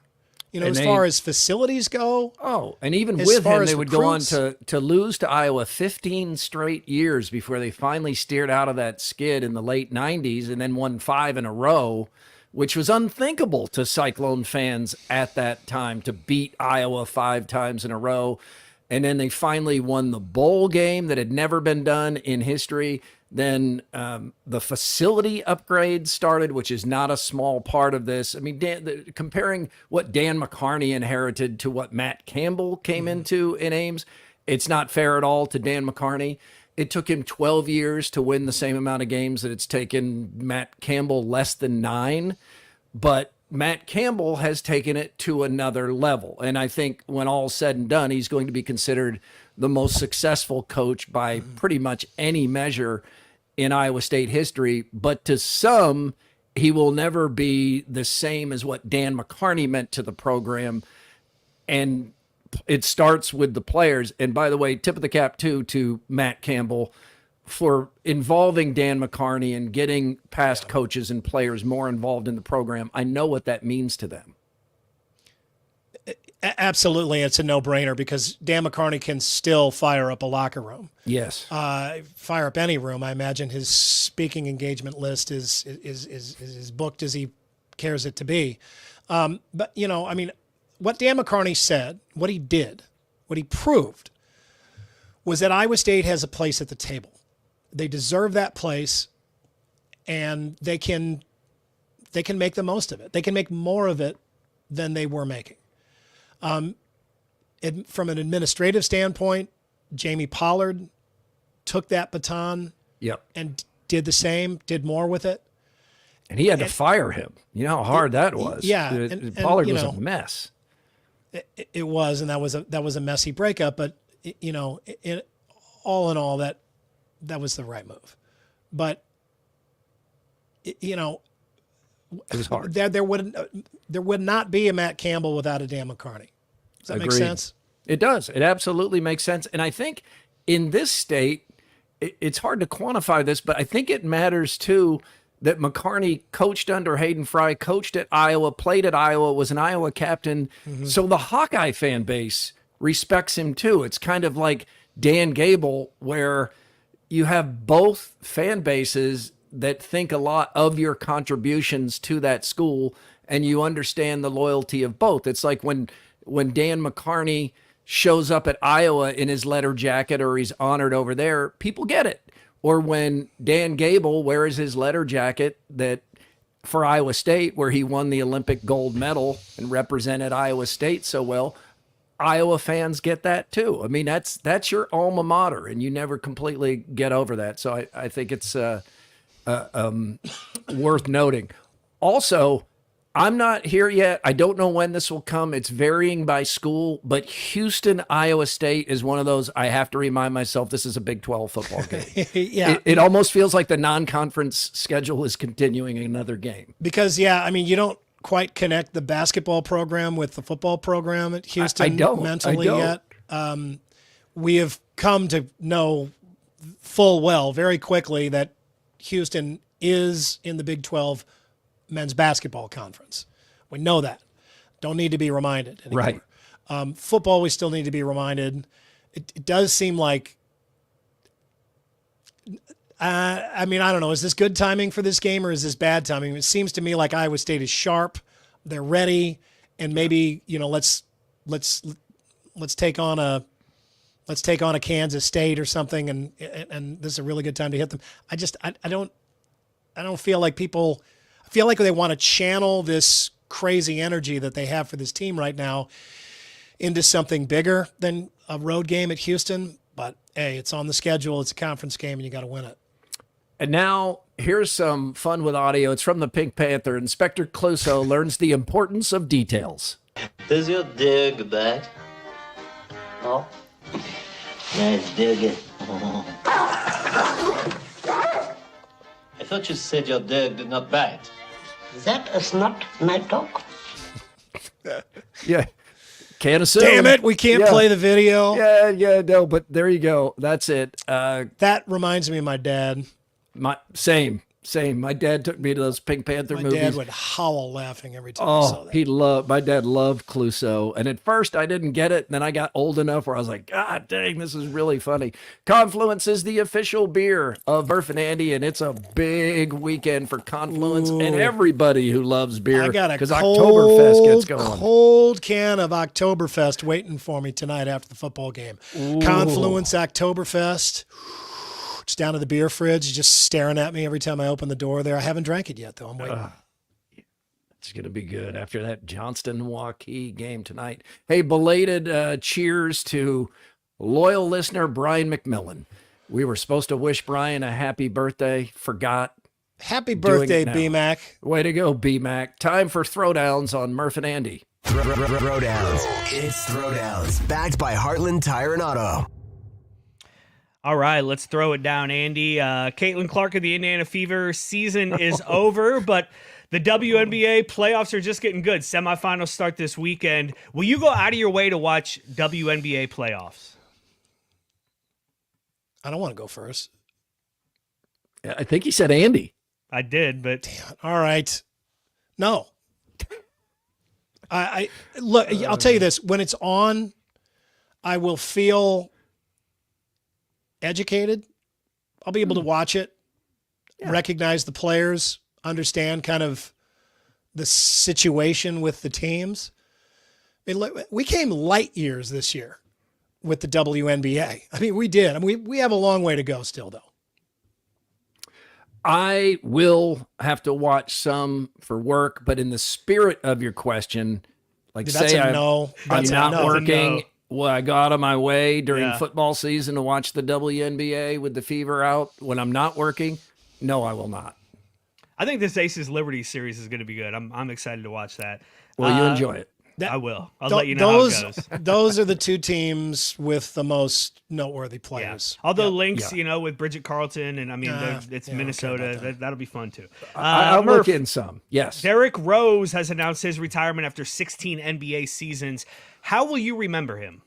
You know, as far as facilities go. Oh, and even with him, they would go on to lose to Iowa 15 straight years before they finally steered out of that skid in the late 90s and then won 5 in a row, which was unthinkable to Cyclone fans at that time, to beat Iowa 5 times in a row. And then they finally won the bowl game that had never been done in history. Then the facility upgrade started, which is not a small part of this. I mean, comparing what Dan McCarney inherited to what Matt Campbell came into in Ames, it's not fair at all to Dan McCarney. It took him 12 years to win the same amount of games that it's taken Matt Campbell less than 9. But Matt Campbell has taken it to another level. And I think when all's said and done, he's going to be considered the most successful coach by pretty much any measure in Iowa State history. But to some, he will never be the same as what Dan McCarney meant to the program. And it starts with the players. And by the way, tip of the cap too to Matt Campbell for involving Dan McCarney and getting past coaches and players more involved in the program. I know what that means to them. Absolutely. It's a no-brainer because Dan McCarney can still fire up a locker room. Yes. Fire up any room. I imagine his speaking engagement list is as booked as he cares it to be. But, you know, I mean, what Dan McCarney said, what he did, what he proved was that Iowa State has a place at the table. They deserve that place, and they can make the most of it. They can make more of it than they were making. From an administrative standpoint, Jamie Pollard took that baton and did the same, did more with it. And he had to fire him. You know how hard that was. Yeah. And Pollard was a mess. It was, and that was a messy breakup, but you know, all in all, that was the right move. But you know, it was hard. There would not be a Matt Campbell without a Dan McCarney. Does that make sense? It does. It absolutely makes sense. And I think in this state, it's hard to quantify this, but I think it matters too that McCarney coached under Hayden Fry, coached at Iowa, played at Iowa, was an Iowa captain. Mm-hmm. So the Hawkeye fan base respects him too. It's kind of like Dan Gable, where you have both fan bases that think a lot of your contributions to that school, and you understand the loyalty of both. It's like when Dan McCarney shows up at Iowa in his letter jacket or he's honored over there, people get it. Or when Dan Gable wears his letter jacket that for Iowa State, where he won the Olympic gold medal and represented Iowa State so well, Iowa fans get that too. I mean, that's your alma mater, and you never completely get over that. So I think it's worth noting. Also, I'm not here yet. I don't know when this will come. It's varying by school, but Houston, Iowa State is one of those I have to remind myself this is a Big 12 football game. Yeah. It almost feels like the non-conference schedule is continuing another game. Because, yeah, I mean, you don't quite connect the basketball program with the football program at Houston mentally yet. We have come to know full well very quickly that Houston is in the Big 12 men's basketball conference. We know that. Don't need to be reminded anymore. Right. Football, we still need to be reminded. It does seem like, I mean, I don't know. Is this good timing for this game or is this bad timing? It seems to me like Iowa State is sharp. They're ready. And maybe, you know, let's take on a Kansas State or something. And this is a really good time to hit them. I don't feel like people, I feel like they want to channel this crazy energy that they have for this team right now into something bigger than a road game at Houston. But, hey, it's on the schedule. It's a conference game, and you got to win it. And now here's some fun with audio. It's from the Pink Panther. Inspector Clouseau learns the importance of details. Does your dig bad? No? Nice digging. I thought you said your dig did not bite. Is that a snot night dog? Yeah. Can't assume. Damn it, we can't play the video. No, but there you go. That's it. That reminds me of my dad. Same. My dad took me to those Pink Panther movies. My dad would howl laughing every time I saw that. My dad loved Clouseau. And at first I didn't get it. And then I got old enough where I was like, God dang, this is really funny. Confluence is the official beer of Murph and Andy. And it's a big weekend for Confluence and everybody who loves beer. I got a Oktoberfest gets going. Cold can of Oktoberfest waiting for me tonight after the football game. Confluence Oktoberfest. It's down to the beer fridge, just staring at me every time I open the door there. I haven't drank it yet, though. I'm waiting. It's going to be good after that Johnston-Waukee game tonight. Hey, belated cheers to loyal listener Brian McMillan. We were supposed to wish Brian a happy birthday. Forgot. Happy birthday, B-Mac. Way to go, B-Mac. Time for Throwdowns on Murph and Andy. Throwdowns. It's Throwdowns. Backed by Heartland Tire and Auto. All right, let's throw it down, Andy. Caitlyn Clark of the Indiana Fever season is over, but the WNBA playoffs are just getting good. Semifinals start this weekend. Will you go out of your way to watch WNBA playoffs? I don't want to go first. I think he said Andy. I did, but damn. All right. No. I look, I'll tell you this. When it's on, I will feel educated. I'll be able to watch it, recognize the players, understand kind of the situation with the teams. I mean, we came light years this year with the WNBA. I mean, we did. I mean, we have a long way to go still, though. I will have to watch some for work, but in the spirit of your question, like That's say a I'm, no. I'm That's a not no. working. Well, I go out of my way during football season to watch the WNBA with the Fever out. When I'm not working, no, I will not. I think this Aces Liberty series is going to be good. I'm excited to watch that. Well, you enjoy it. I will. I'll let you know how it goes. Those are the two teams with the most noteworthy players. Yeah. Although Lynx, with Bridget Carlton, and I mean, it's Minnesota. Okay, that'll be fun too. I'll Murph, look in some. Yes. Derrick Rose has announced his retirement after 16 NBA seasons. How will you remember him?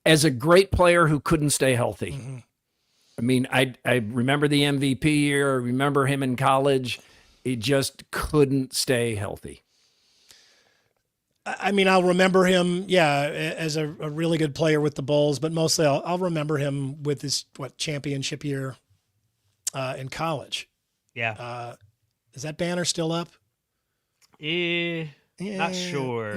As a great player who couldn't stay healthy. Mm-hmm. I mean, I remember the MVP year. I remember him in college. He just couldn't stay healthy. I mean, I'll remember him, as a really good player with the Bulls, but mostly I'll remember him with his, championship year in college. Yeah. Is that banner still up? Not sure.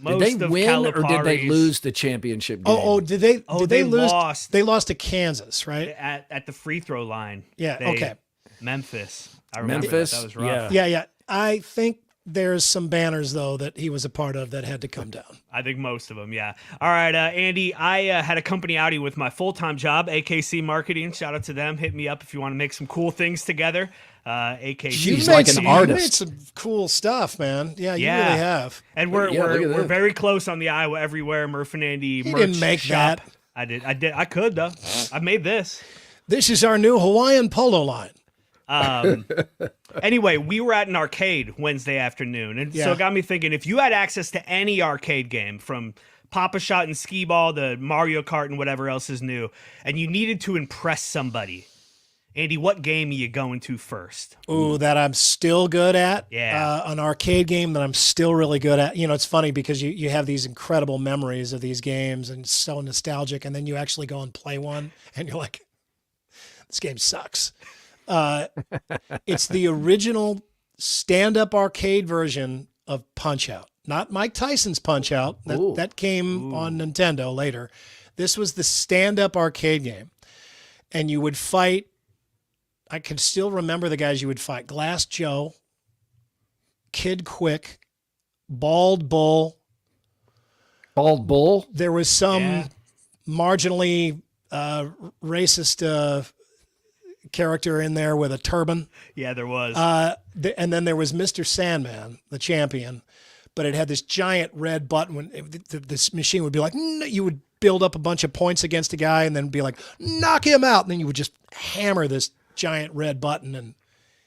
Did they win or did they lose the championship game? Did they lose? Lost. They lost to Kansas, right? At the free throw line. Yeah, okay. Memphis. I remember Memphis? that was rough. Yeah. I think there's some banners, though, that he was a part of that had to come down. I think most of them, yeah. All right, Andy, I had a company outing with my full-time job, AKC Marketing. Shout out to them. Hit me up if you want to make some cool things together. AKC. She's like an artist. You made some cool stuff, man. Yeah, you really have. And we're very close on the Iowa Everywhere Murph and Andy merch didn't make shop. that. I did. I could, though. I made this. This is our new Hawaiian polo line. Anyway, we were at an arcade Wednesday afternoon, and so it got me thinking, if you had access to any arcade game, from Papa Shot and Skee Ball to Mario Kart and whatever else is new, and you needed to impress somebody, Andy, what game are you going to first? Ooh, that I'm still good at. Yeah. An arcade game that I'm still really good at. You know, it's funny because you have these incredible memories of these games and it's so nostalgic, and then you actually go and play one, and you're like, this game sucks. It's the original stand-up arcade version of Punch-Out. Not Mike Tyson's Punch-Out. That came on Nintendo later. This was the stand-up arcade game. And you would fight, I can still remember the guys you would fight. Glass Joe, Kid Quick, Bald Bull. Bald Bull? There was some marginally racist character in there with a turban. Yeah, there was. And then there was Mr. Sandman, the champion, but it had this giant red button. When this machine would be like, you would build up a bunch of points against a guy and then be like, knock him out. And then you would just hammer this giant red button and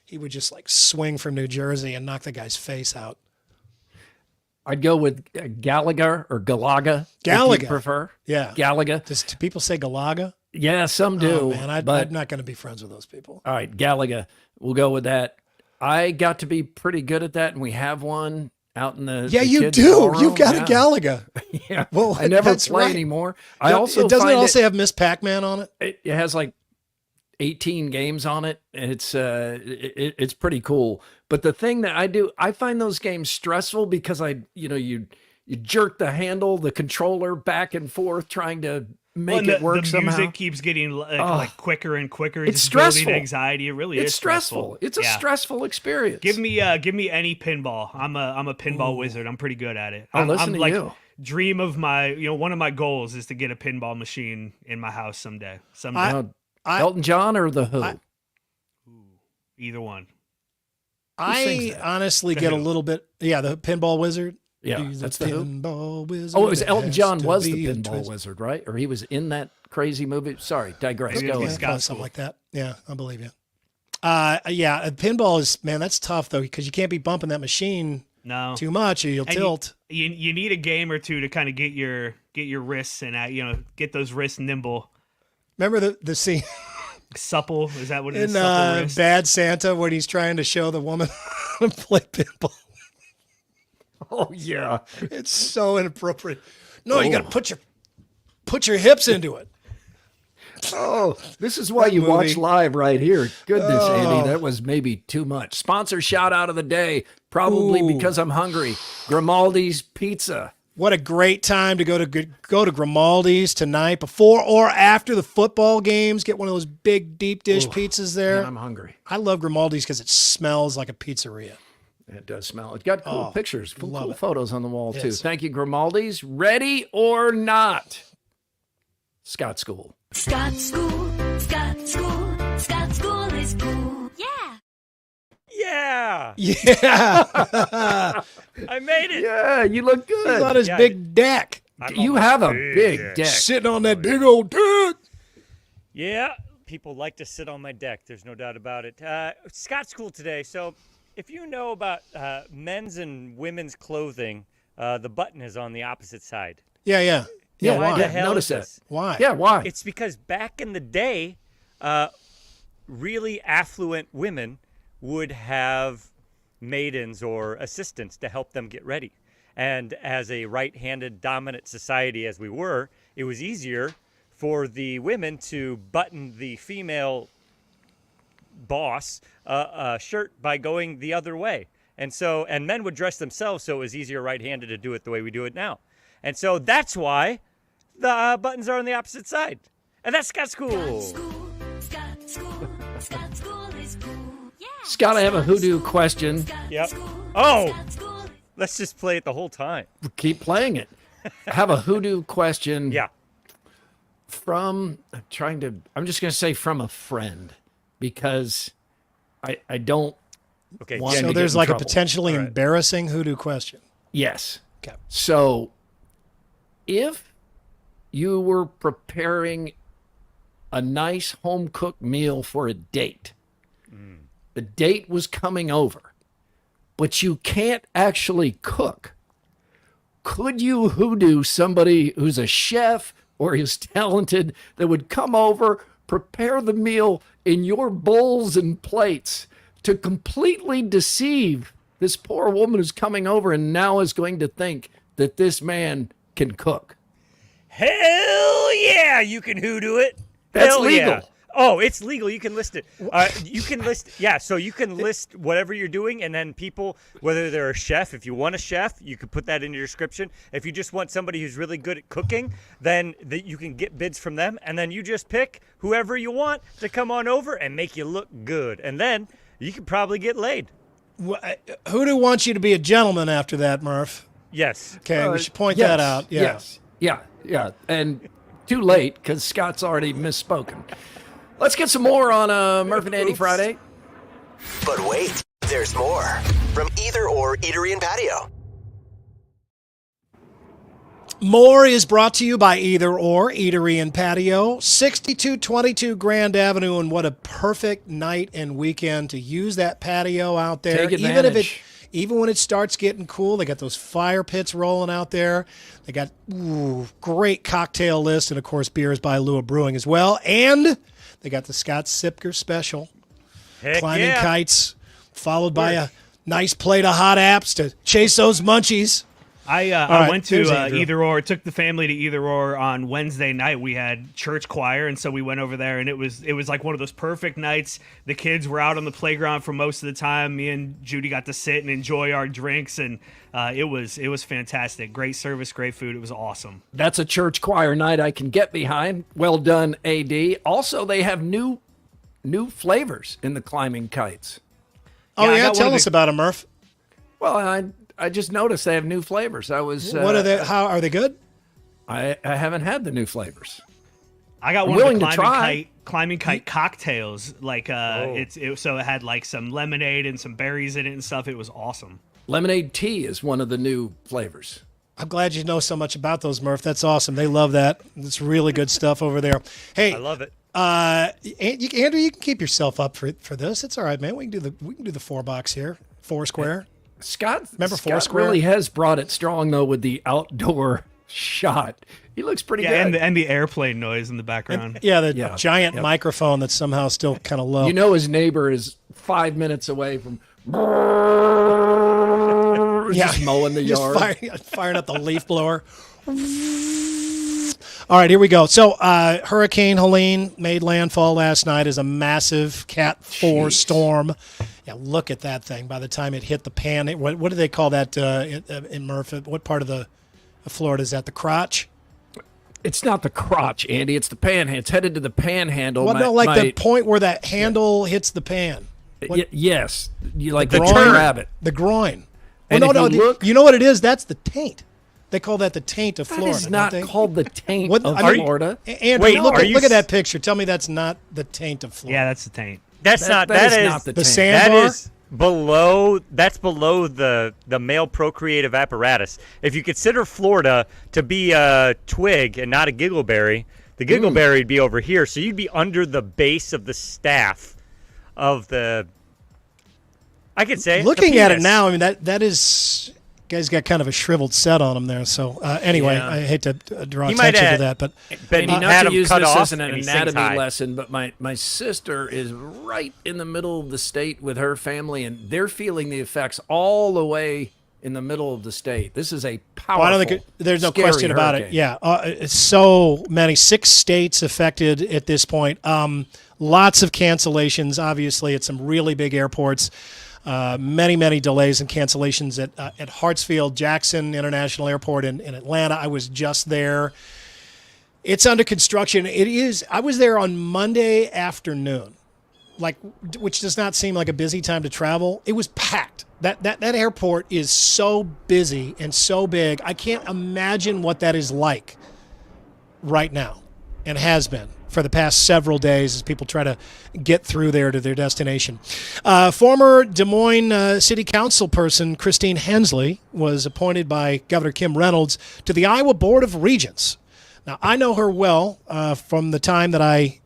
he would just like swing from New Jersey and knock the guy's face out. I'd go with Galaga or Galaga. Galaga. If you prefer. Yeah. Galaga. Do people say Galaga? Yeah, some do. Oh, man, I'm not going to be friends with those people. All right, Galaga. We'll go with that. I got to be pretty good at that, and we have one out in the you kids' do. ballroom. You've got a Galaga. Yeah. Well, I never that's play right. anymore. It doesn't it also have Miss Pac-Man on it? It has like 18 games on it. It's pretty cool. But the thing that I find those games stressful because you jerk the handle, the controller back and forth trying to make it work somehow. The music keeps getting like quicker and quicker. It's just stressful. Building anxiety. It really is stressful. It's a stressful experience. Give me any pinball. I'm a pinball wizard. I'm pretty good at it. I'm like, you. Dream of my, one of my goals is to get a pinball machine in my house someday. Elton John or The Who? Either one. I honestly get a little bit. Yeah, the pinball wizard. Yeah, that's the pinball wizard. Oh, it was Elton John was the pinball wizard, right? Or he was in that crazy movie. Sorry, digress. Go ahead. Something like that. Yeah, I believe you. Yeah, pinball is, man, that's tough though because you can't be bumping that machine too much or you'll tilt. You need a game or two to kind of get your wrists and get those wrists nimble. Remember the scene. Supple, is that what it is? In Bad Santa, when he's trying to show the woman how to play pinball. Oh yeah, it's so inappropriate. No, you got to put your hips into it. Oh, this is why you watch live right here. Goodness, Andy, that was maybe too much. Sponsor shout out of the day, probably because I'm hungry. Grimaldi's Pizza. What a great time to go to Grimaldi's tonight, before or after the football games. Get one of those big deep dish pizzas there. Man, I'm hungry. I love Grimaldi's because it smells like a pizzeria. It does smell. It's got cool pictures, cool photos on the wall too. Yes. Thank you, Grimaldi's. Ready or not? Scott School. Scott School, Scott School, Scott School is cool. Yeah. Yeah. Yeah. I made it. Yeah, you look good. He's on his big deck. You have a big deck. Sitting on that big old deck. Yeah, people like to sit on my deck. There's no doubt about it. Scott School today. So if you know about men's and women's clothing, the button is on the opposite side. Yeah. Yeah, why why? the hell Notice is that. this? Why? Yeah, why? It's because back in the day, really affluent women would have maidens or assistants to help them get ready. And as a right-handed dominant society as we were, it was easier for the women to button the female boss shirt by going the other way. And men would dress themselves, so it was easier right-handed to do it the way we do it now. And so that's why the buttons are on the opposite side. And that's Scott School. Scott, I have a hoodoo question. Yep. Oh, let's just play it the whole time. Keep playing it. I have a hoodoo question. Yeah. I'm just going to say from a friend, because I don't okay, want so to there's get in like trouble. a potentially embarrassing hoodoo question. Yes. Okay. So if you were preparing a nice home-cooked meal for a date, the date was coming over, but you can't actually cook, could you hoodoo somebody who's a chef or is talented that would come over, prepare the meal in your bowls and plates to completely deceive this poor woman who's coming over and now is going to think that this man can cook? Hell yeah, you can hoodoo it. That's Hell legal. Yeah. Oh, it's legal. You can list it. You can list, so you can list whatever you're doing, and then people, whether they're a chef, if you want a chef, you can put that in your description. If you just want somebody who's really good at cooking, then you can get bids from them, and then you just pick whoever you want to come on over and make you look good, and then you can probably get laid. Hoodoo wants you to be a gentleman after that, Murph. Yes. Okay, we should point that out. Yeah. Yes. Yeah. And Too late, because Scott's already misspoken. Let's get some more on Murph and Andy Friday. But wait, there's more. From Either Or Eatery and Patio. More is brought to you by Either Or Eatery and Patio, 6222 Grand Avenue, and what a perfect night and weekend to use that patio out there. Take advantage. Even when it starts getting cool, they got those fire pits rolling out there. They got great cocktail list, and of course beers by Lua Brewing as well. And they got the Scott Sipker special, climbing kites, followed by a nice plate of hot apps to chase those munchies. I went to Either Or. Took the family to Either Or on Wednesday night. We had church choir, and so we went over there, and it was like one of those perfect nights. The kids were out on the playground for most of the time. Me and Judy got to sit and enjoy our drinks, and it was fantastic. Great service, great food. It was awesome. That's a church choir night I can get behind. Well done, AD. Also, they have new flavors in the climbing kites. Oh yeah, tell us about them, Murph. Well, I just noticed they have new flavors. What are they? How are they good? I haven't had the new flavors. I got one of the climbing kite cocktails. Like so it had like some lemonade and some berries in it and stuff. It was awesome. Lemonade tea is one of the new flavors. I'm glad you know so much about those, Murph. That's awesome. They love that. It's really good stuff over there. Hey, I love it. Andrew, you can keep yourself up for this. It's all right, man. We can do the 4-box here, 4 square. Scott Foursquare? really has brought it strong, though, with the outdoor shot. He looks pretty good. And the airplane noise in the background. The giant microphone that's somehow still kind of low. You know his neighbor is 5 minutes away from just mowing the yard. Firing up the leaf blower. All right, here we go. So Hurricane Helene made landfall last night as a massive Cat 4 storm. Yeah, look at that thing. By the time it hit the pan, what do they call that in Murph? What part of the Florida is that? The crotch? It's not the crotch, Andy. It's the panhandle. It's headed to the panhandle. Well, the point where that handle hits the pan. Yes. You like the groin rabbit. The groin. And you know what it is? That's the taint. They call that the taint of Florida. That is not called the taint of Florida. Andrew, look at that picture. Tell me that's not the taint of Florida. Yeah, that's the taint. That is not the taint. Sandbar? That is below the male procreative apparatus. If you consider Florida to be a twig and not a giggleberry, the giggleberry would be over here. So you'd be under the base of the staff of the. I could say looking at it now. I mean that is. Guy's got kind of a shriveled set on him there. So anyway, I hate to draw attention to that, but not to use this as an anatomy lesson, but my sister is right in the middle of the state with her family, and they're feeling the effects all the way in the middle of the state. This is a powerful, there's no question about it. Yeah, it's so many 6 states affected at this point. Lots of cancellations, obviously, at some really big airports. Many delays and cancellations at Hartsfield Jackson International Airport in Atlanta. I was just there. It's under construction. It is. I was there on Monday afternoon, which does not seem like a busy time to travel. It was packed. That airport is so busy and so big. I can't imagine what that is like right now, and has been for the past several days as people try to get through there to their destination. Former Des Moines City Council person Christine Hensley was appointed by Governor Kim Reynolds to the Iowa Board of Regents. Now, I know her well from the time that I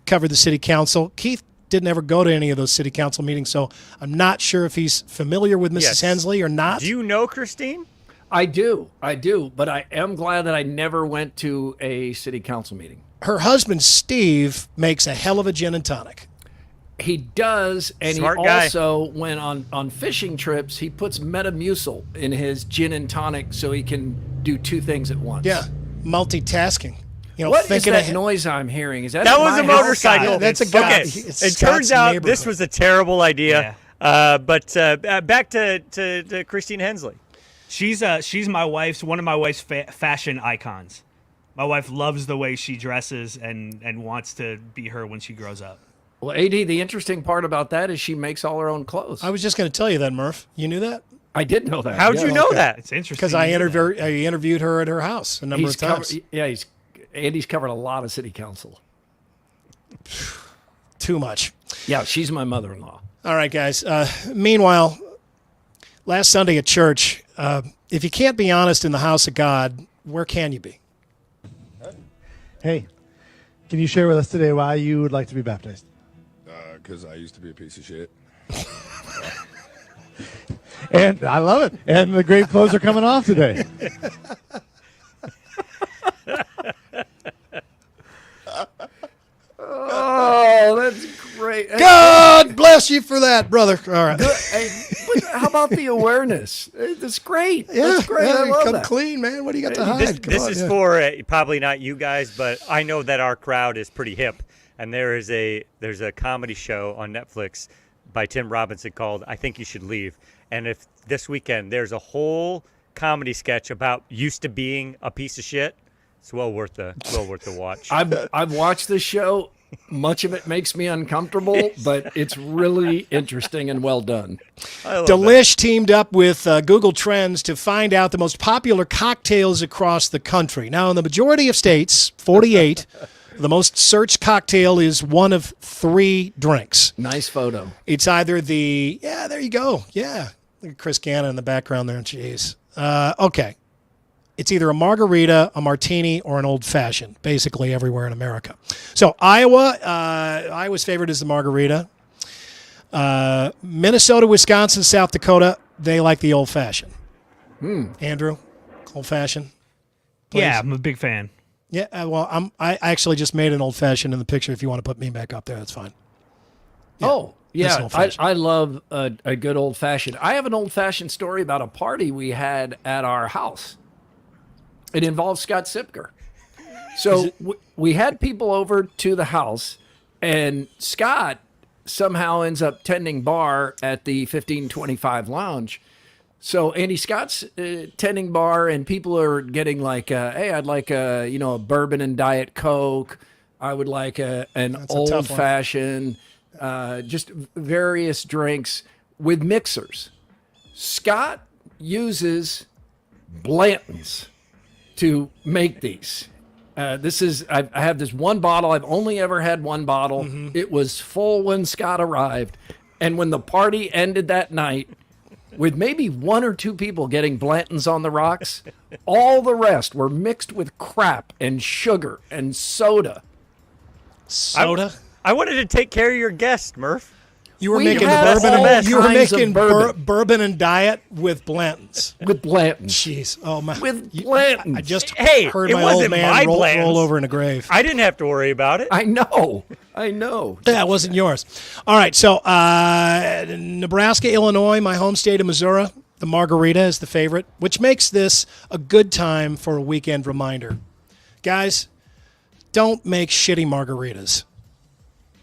covered the city council. Keith didn't ever go to any of those city council meetings, so I'm not sure if he's familiar with Mrs. Hensley or not. Do you know Christine? I do, but I am glad that I never went to a city council meeting. Her husband, Steve, makes a hell of a gin and tonic. He does, and Smart he guy. also, when on fishing trips, he puts Metamucil in his gin and tonic so he can do 2 things at once. Yeah, multitasking. What is that noise I'm hearing? Is that was a motorcycle? That's a guy. Okay. It turns out this was a terrible idea. Yeah. But back to Christine Hensley. She's one of my wife's fashion icons. My wife loves the way she dresses and wants to be her when she grows up. Well, AD, the interesting part about that is she makes all her own clothes. I was just going to tell you that, Murph. You knew that? I did know that. How'd you know that? It's interesting. Because I interviewed her at her house a number of times. He's Andy's covered a lot of city council. Too much. Yeah, she's my mother-in-law. All right, guys. Meanwhile, last Sunday at church, if you can't be honest in the house of God, where can you be? Hey, can you share with us today why you would like to be baptized? Because I used to be a piece of shit. And I love it. And the great clothes are coming off today. Oh, that's great. God bless you for that, brother. All right. Hey, but how about the awareness? That's great. Yeah, That's great. yeah, I love come that. clean, man. What do you got to hide? This is for probably not you guys, but I know that our crowd is pretty hip, and there's a comedy show on Netflix by Tim Robinson called "I Think You Should Leave," and if this weekend there's a whole comedy sketch about used to being a piece of shit, it's well worth the watch. I've watched this show. Much of it makes me uncomfortable, but it's really interesting and well done. Delish teamed up with Google Trends to find out the most popular cocktails across the country. Now, in the majority of states, 48, the most searched cocktail is one of 3 drinks. Nice photo. It's either there you go. Yeah. Look at Chris Gannon in the background there. Jeez. Okay. It's either a margarita, a martini, or an old-fashioned, basically everywhere in America. So Iowa's favorite is the margarita. Minnesota, Wisconsin, South Dakota, they like the old-fashioned. Andrew, old-fashioned? Please. Yeah, I'm a big fan. Yeah, well, I actually just made an old-fashioned in the picture. If you want to put me back up there, that's fine. Yeah, oh, yeah, I love a good old-fashioned. I have an old-fashioned story about a party we had at our house. It involves Scott Sipker. So we had people over to the house, and Scott somehow ends up tending bar at the 1525 Lounge. So Andy Scott's tending bar, and people are getting like, hey, I'd like a bourbon and Diet Coke. I would like an old-fashioned, just various drinks with mixers. Scott uses Blanton's to make these. I have this one bottle. I've only ever had one bottle. Mm-hmm. It was full when Scott arrived. And when the party ended that night, with maybe 1 or 2 people getting Blanton's on the rocks, all the rest were mixed with crap and sugar and soda. Soda? I wanted to take care of your guest, Murph. You were making bourbon and diet with Blanton's. With Blanton's. Jeez. Oh, my. With Blanton's. I just heard my old man roll over in a grave. I didn't have to worry about it. I know. That wasn't yours. All right. So, Nebraska, Illinois, my home state of Missouri, the margarita is the favorite, which makes this a good time for a weekend reminder. Guys, don't make shitty margaritas.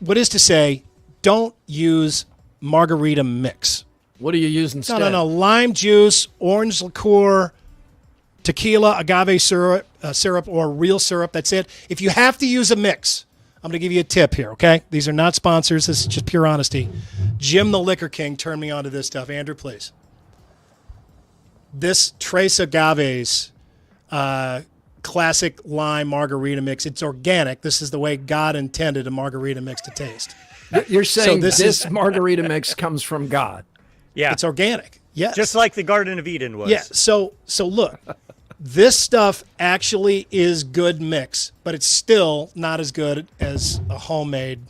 What is to say, don't use margarita mix. What do you use instead? No. Lime juice, orange liqueur, tequila, agave syrup, or real syrup. That's it. If you have to use a mix, I'm going to give you a tip here, okay? These are not sponsors. This is just pure honesty. Jim the Liquor King turned me on to this stuff. Andrew, please. This Tres Agaves classic lime margarita mix, it's organic. This is the way God intended a margarita mix to taste. You're saying this margarita mix comes from God. Yeah. It's organic. Yes. Just like the Garden of Eden was. Yeah. So look, this stuff actually is good mix, but it's still not as good as a homemade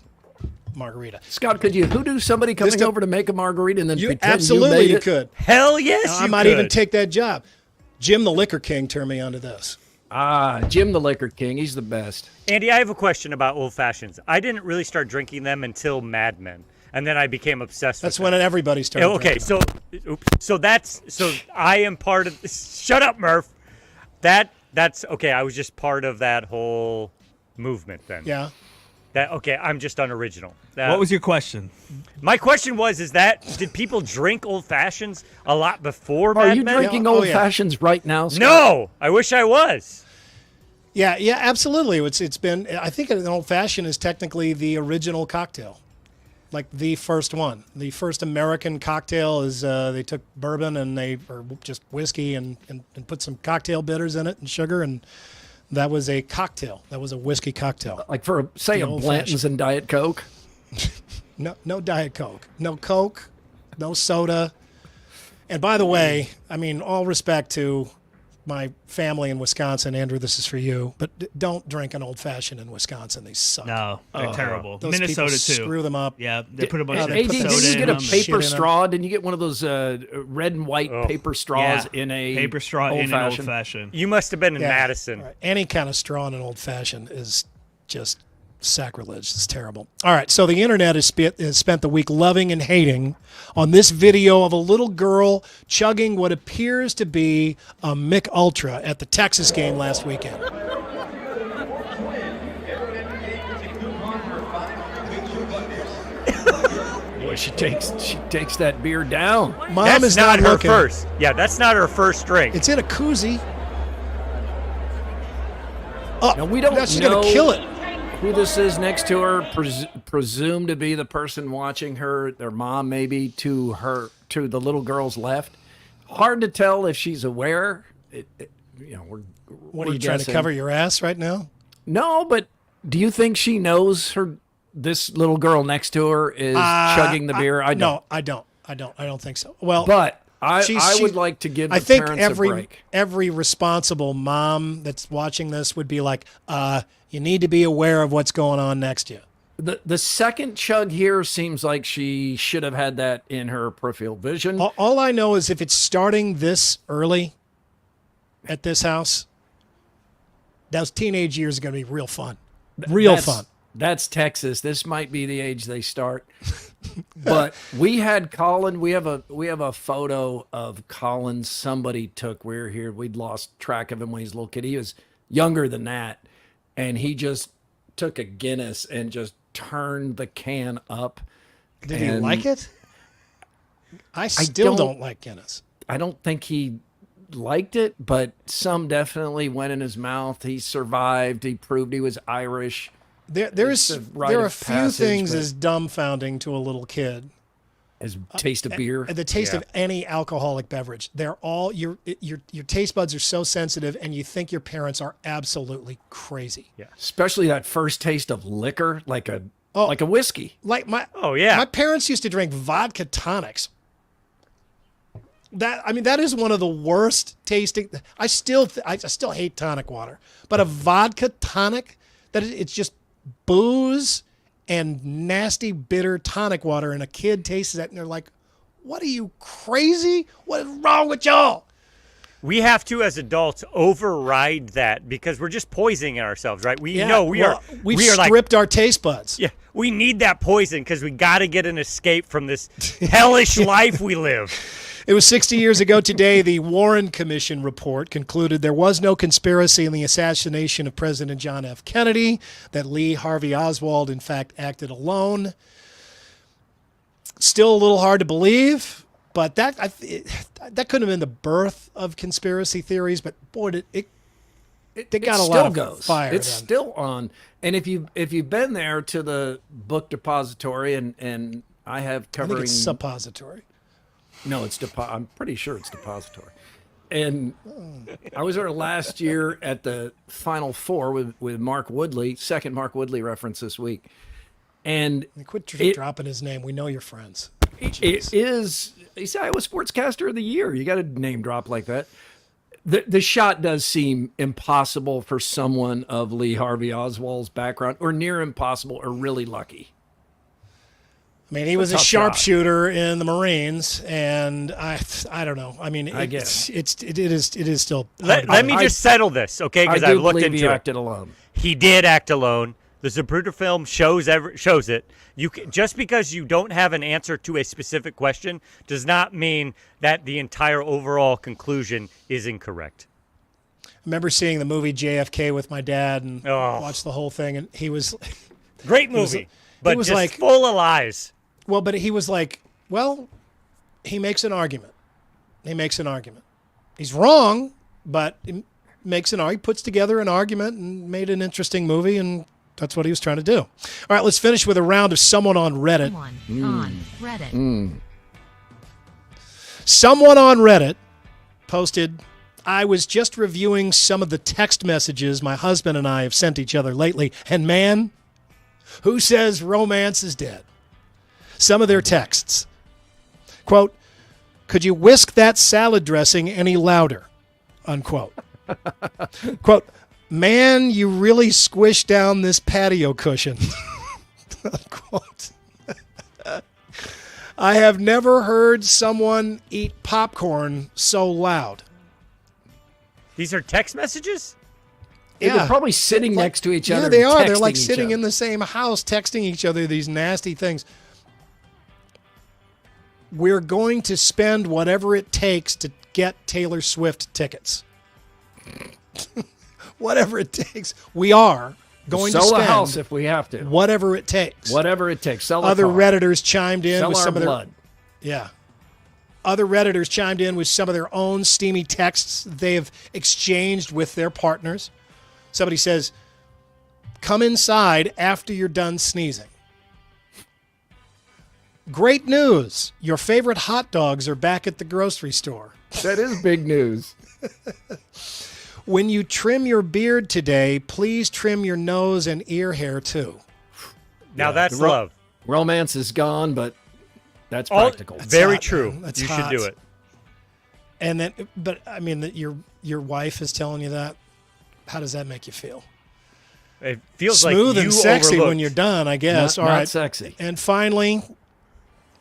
margarita. Scott, could you hoodoo somebody coming over to make a margarita and then pretend absolutely you made it? could. Hell yes, I might even take that job. Jim the Liquor King turned me onto this. Jim the Liquor King. He's the best. Andy, I have a question about old fashions. I didn't really start drinking them until Mad Men, and then I became obsessed with them. That's when everybody started drinking them. So I am part of this. Shut up, Murph. That's okay. I was just part of that whole movement then. Yeah. I'm just unoriginal. What was your question? My question did people drink old fashions a lot before Mad Men? Are you drinking old fashions right now, Scott? No, I wish I was. Yeah, absolutely. It's been. I think an old fashioned is technically the original cocktail, like the first one. The first American cocktail is they took bourbon or just whiskey and put some cocktail bitters in it and sugar, and That was a cocktail. That was a whiskey cocktail. Like for, say, a Blanton's and Diet Coke? No Diet Coke. No Coke. No soda. And by the way, I mean, all respect to my family in Wisconsin. Andrew, this is for you. But don't drink an old-fashioned in Wisconsin. They suck. No, they're terrible. Those Minnesota, people too. Screw them up. Yeah, they put a bunch of Did soda you in get a them. paper straw? Didn't you get one of those red and white paper straws in a paper straw in an old-fashioned? You must have been in Yeah, Madison. right. Any kind of straw in an old-fashioned is just sacrilege. It's terrible. All right, so the internet has spent the week loving and hating on this video of a little girl chugging what appears to be a Mick Ultra at the Texas game last weekend. Boy, she takes that beer down. Mom That's is not not her looking. first. Yeah, that's not her first drink. It's in a koozie. Oh, Now, we don't now she's know gonna kill it. who this is next to her. Presumed to be the person watching her, their mom maybe, to the little girl's left. Hard to tell if she's aware. What are you trying to cover your ass right now? No, but do you think she knows this little girl next to her is chugging the beer? I don't. No, I don't. I don't think so. Well, but I would like to give the parents a break. Every responsible mom that's watching this would be like, you need to be aware of what's going on next to you. The second chug here seems like she should have had that in her peripheral vision. All I know is if it's starting this early at this house, those teenage years are going to be real fun. Fun. That's Texas. This might be the age they start. But we had Colin. We have a photo of Colin somebody took. We were here. We'd lost track of him when he was a little kid. He was younger than that. And he just took a Guinness and just turned the can up. Did he like it? I still don't like Guinness. I don't think he liked it, but some definitely went in his mouth. He survived. He proved he was Irish. There are a few things as dumbfounding to a little kid as taste of beer, the taste of any alcoholic beverage. They're all your taste buds are so sensitive, and you think your parents are absolutely crazy. Yeah, especially that first taste of liquor, like a whiskey. Like my parents used to drink vodka tonics. That is one of the worst tasting. I still hate tonic water, but a vodka tonic it's just booze and nasty bitter tonic water, and a kid tastes that and they're like, "What are you, crazy? What is wrong with y'all?" We have to, as adults, override that because we're just poisoning ourselves, right? We've stripped our taste buds. Yeah, we need that poison because we got to get an escape from this hellish life we live. It was 60 years ago today, the Warren Commission report concluded there was no conspiracy in the assassination of President John F. Kennedy, that Lee Harvey Oswald, in fact, acted alone. Still a little hard to believe, but that couldn't have been the birth of conspiracy theories, but boy, it got a lot of fire. It's still on. And if you've been there to the book depository, and I have covering... I think it's suppository. No, I'm pretty sure it's depository. And I was there last year at the Final Four with Mark Woodley, second Mark Woodley reference this week. And quit dropping his name. We know you're friends. It is, he's Iowa Sportscaster of the Year. You got a name drop like that. The shot does seem impossible for someone of Lee Harvey Oswald's background, or near impossible, or really lucky. I mean, he was a sharpshooter in the Marines, and I don't know. I mean, it is still. Let me just settle this, okay? Because I looked into it. He acted alone. He did act alone. The Zapruder film shows it. Just because you don't have an answer to a specific question does not mean that the entire overall conclusion is incorrect. I remember seeing the movie JFK with my dad and watched the whole thing, and he was great movie, but just like full of lies. Well, but he was like, well, he makes an argument. He's wrong, but he makes an argument. He puts together an argument and made an interesting movie, and that's what he was trying to do. All right, let's finish with a round of someone on Reddit. Someone on Reddit posted, I was just reviewing some of the text messages my husband and I have sent each other lately, and man, who says romance is dead? Some of their texts. Quote, could you whisk that salad dressing any louder? Unquote. Quote, man, you really squished down this patio cushion. Unquote. I have never heard someone eat popcorn so loud. These are text messages? Yeah. They're probably sitting next to each other. Yeah, they are. They're like texting sitting each in the same house texting each other these nasty things. We're going to spend whatever it takes to get Taylor Swift tickets. Whatever it takes. We are going to sell spend a house if we have to. Whatever it takes. Whatever it takes. Sell a Other car. Redditors chimed in Sell with our some of their blood. Yeah. Other Redditors chimed in with some of their own steamy texts they have exchanged with their partners. Somebody says, come inside after you're done sneezing. Great news. Your favorite hot dogs are back at the grocery store. That is big news. When you trim your beard today, please trim your nose and ear hair too. Now that's love. Romance is gone, but that's practical. Very hot, true. man. That's you hot. should do it. And then, but I mean, that your wife is telling you that. How does that make you feel? It feels smooth like and you sexy overlooked. when you're done, I guess. Not, All not right, sexy. And finally,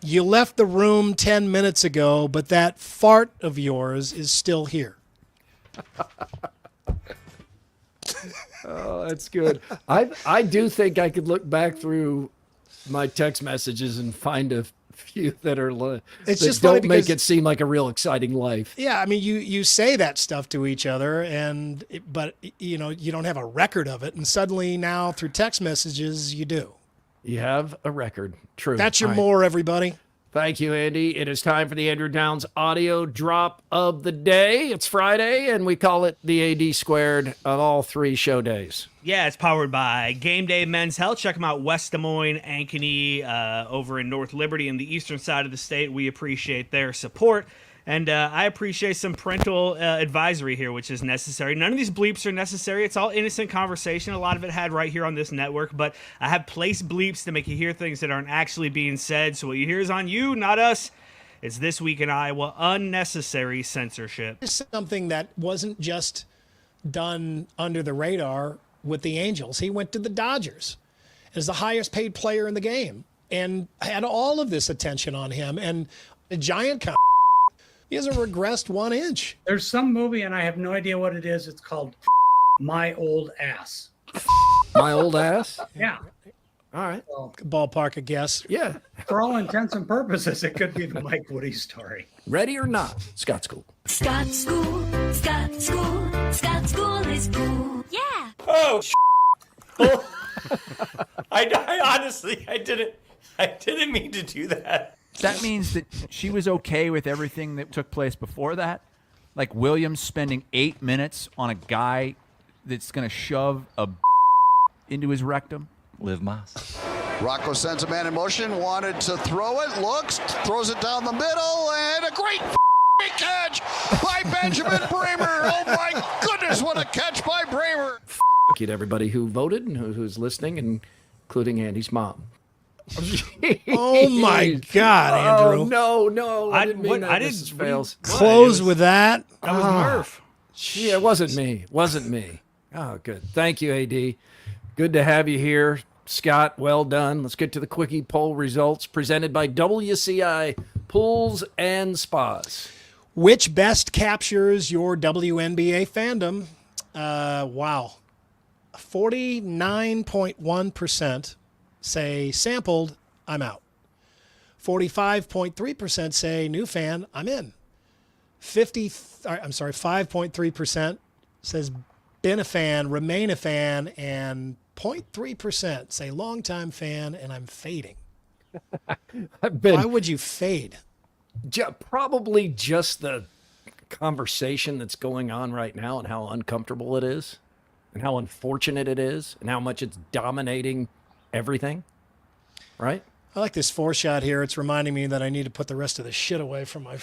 you left the room 10 minutes ago, but that fart of yours is still here. Oh, that's good. I do think I could look back through my text messages and find a few that are It's that just funny don't make because- it seem like a real exciting life. Yeah, I mean, you say that stuff to each other, but you know you don't have a record of it, and suddenly now through text messages you do. You have a record. True. That's your All right. more, everybody. Thank you, Andy. It is time for the Andrew Downs audio drop of the day. It's Friday, and we call it the AD squared of all 3 show days. Yeah, it's powered by Game Day Men's Health. Check them out, West Des Moines, Ankeny, over in North Liberty in the eastern side of the state. We appreciate their support. And I appreciate some parental advisory here, which is necessary. None of these bleeps are necessary. It's all innocent conversation. A lot of it had right here on this network. But I have placed bleeps to make you hear things that aren't actually being said. So what you hear is on you, not us. It's This Week in Iowa, unnecessary censorship. It's something that wasn't just done under the radar with the Angels. He went to the Dodgers as the highest paid player in the game and had all of this attention on him. And a giant he hasn't regressed 1 inch. There's some movie, and I have no idea what it is. It's called My Old Ass. My old ass? Yeah. All right. Well, ballpark a guess. Yeah. For all intents and purposes, it could be the Mike Woody story. Ready or not? Scott School. Scott School, Scott School, Scott School is cool. Yeah. Oh, I honestly, I didn't mean to do that. That means that she was okay with everything that took place before that? Like Williams spending 8 minutes on a guy that's going to shove a into his rectum? Liv Moss. Rocco sends a man in motion, wanted to throw it, looks, throws it down the middle, and a great catch by Benjamin Bramer. Oh my goodness, what a catch by Bramer. Thank you to everybody who voted and who's listening, including Andy's mom. Oh my God, Andrew! No! I didn't mean that. Mrs. Fales. Close with that. That was Murph. Yeah, it wasn't me. Oh, good. Thank you, AD. Good to have you here, Scott. Well done. Let's get to the quickie poll results presented by WCI Pools and Spas. Which best captures your WNBA fandom? Wow. 49.1% say sampled, I'm out. 45.3% say new fan, I'm in. 5.3% says been a fan, remain a fan, and 0.3% say longtime fan, and I'm fading. Why would you fade? Probably just the conversation that's going on right now and how uncomfortable it is and how unfortunate it is and how much it's dominating everything, right? I like this 4-shot here. It's reminding me that I need to put the rest of the shit away from my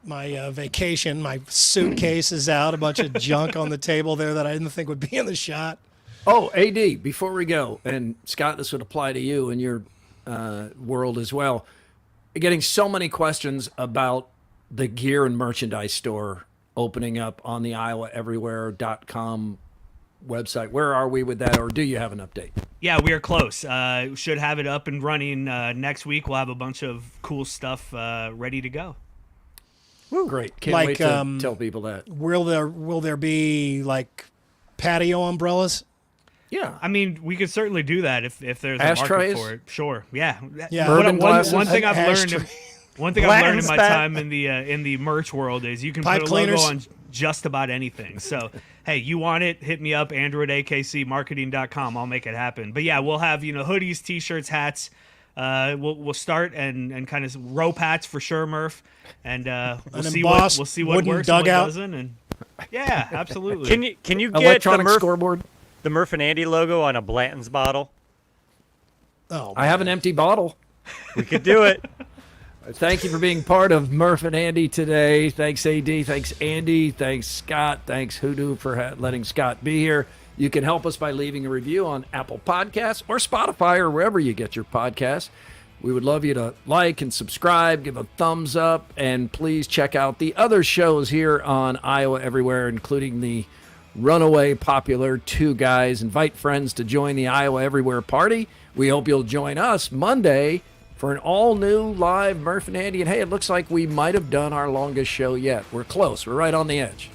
vacation. My suitcase is out. A bunch of junk on the table there that I didn't think would be in the shot. Oh, AD, before we go, and Scott, this would apply to you and your world as well. Getting so many questions about the gear and merchandise store opening up on the iowaeverywhere.com website. Where are we with that, or do you have an update? Yeah, we are close. Should have it up and running next week. We'll have a bunch of cool stuff ready to go. Woo. Great. Can't wait to tell people that. Will there be like patio umbrellas? Yeah. I mean, we could certainly do that if there's ashtrays? a market for it. Sure. Yeah. Bourbon glasses? One thing I've learned. One thing I've learned in my spat. time in the merch world is you can Pipe put a cleaners. logo on just about anything. So, hey, you want it? Hit me up, andrew@akcmarketing.com. I'll make it happen. But yeah, we'll have hoodies, t-shirts, hats. We'll start and kind of rope hats for sure, Murph. And we'll see what works and what doesn't. And yeah, absolutely. Can you get electronic scoreboard? The Murph and Andy logo on a Blanton's bottle? Oh, I have an empty bottle. We could do it. Thank you for being part of Murph and Andy today. Thanks, AD. Thanks, Andy. Thanks, Scott. Thanks, Hoodoo, for letting Scott be here. You can help us by leaving a review on Apple Podcasts or Spotify or wherever you get your podcasts. We would love you to like and subscribe, give a thumbs up, and please check out the other shows here on Iowa Everywhere, including the runaway popular Two Guys. Invite friends to join the Iowa Everywhere party. We hope you'll join us Monday for an all-new live Murph and Andy. And hey, it looks like we might have done our longest show yet. We're close. We're right on the edge.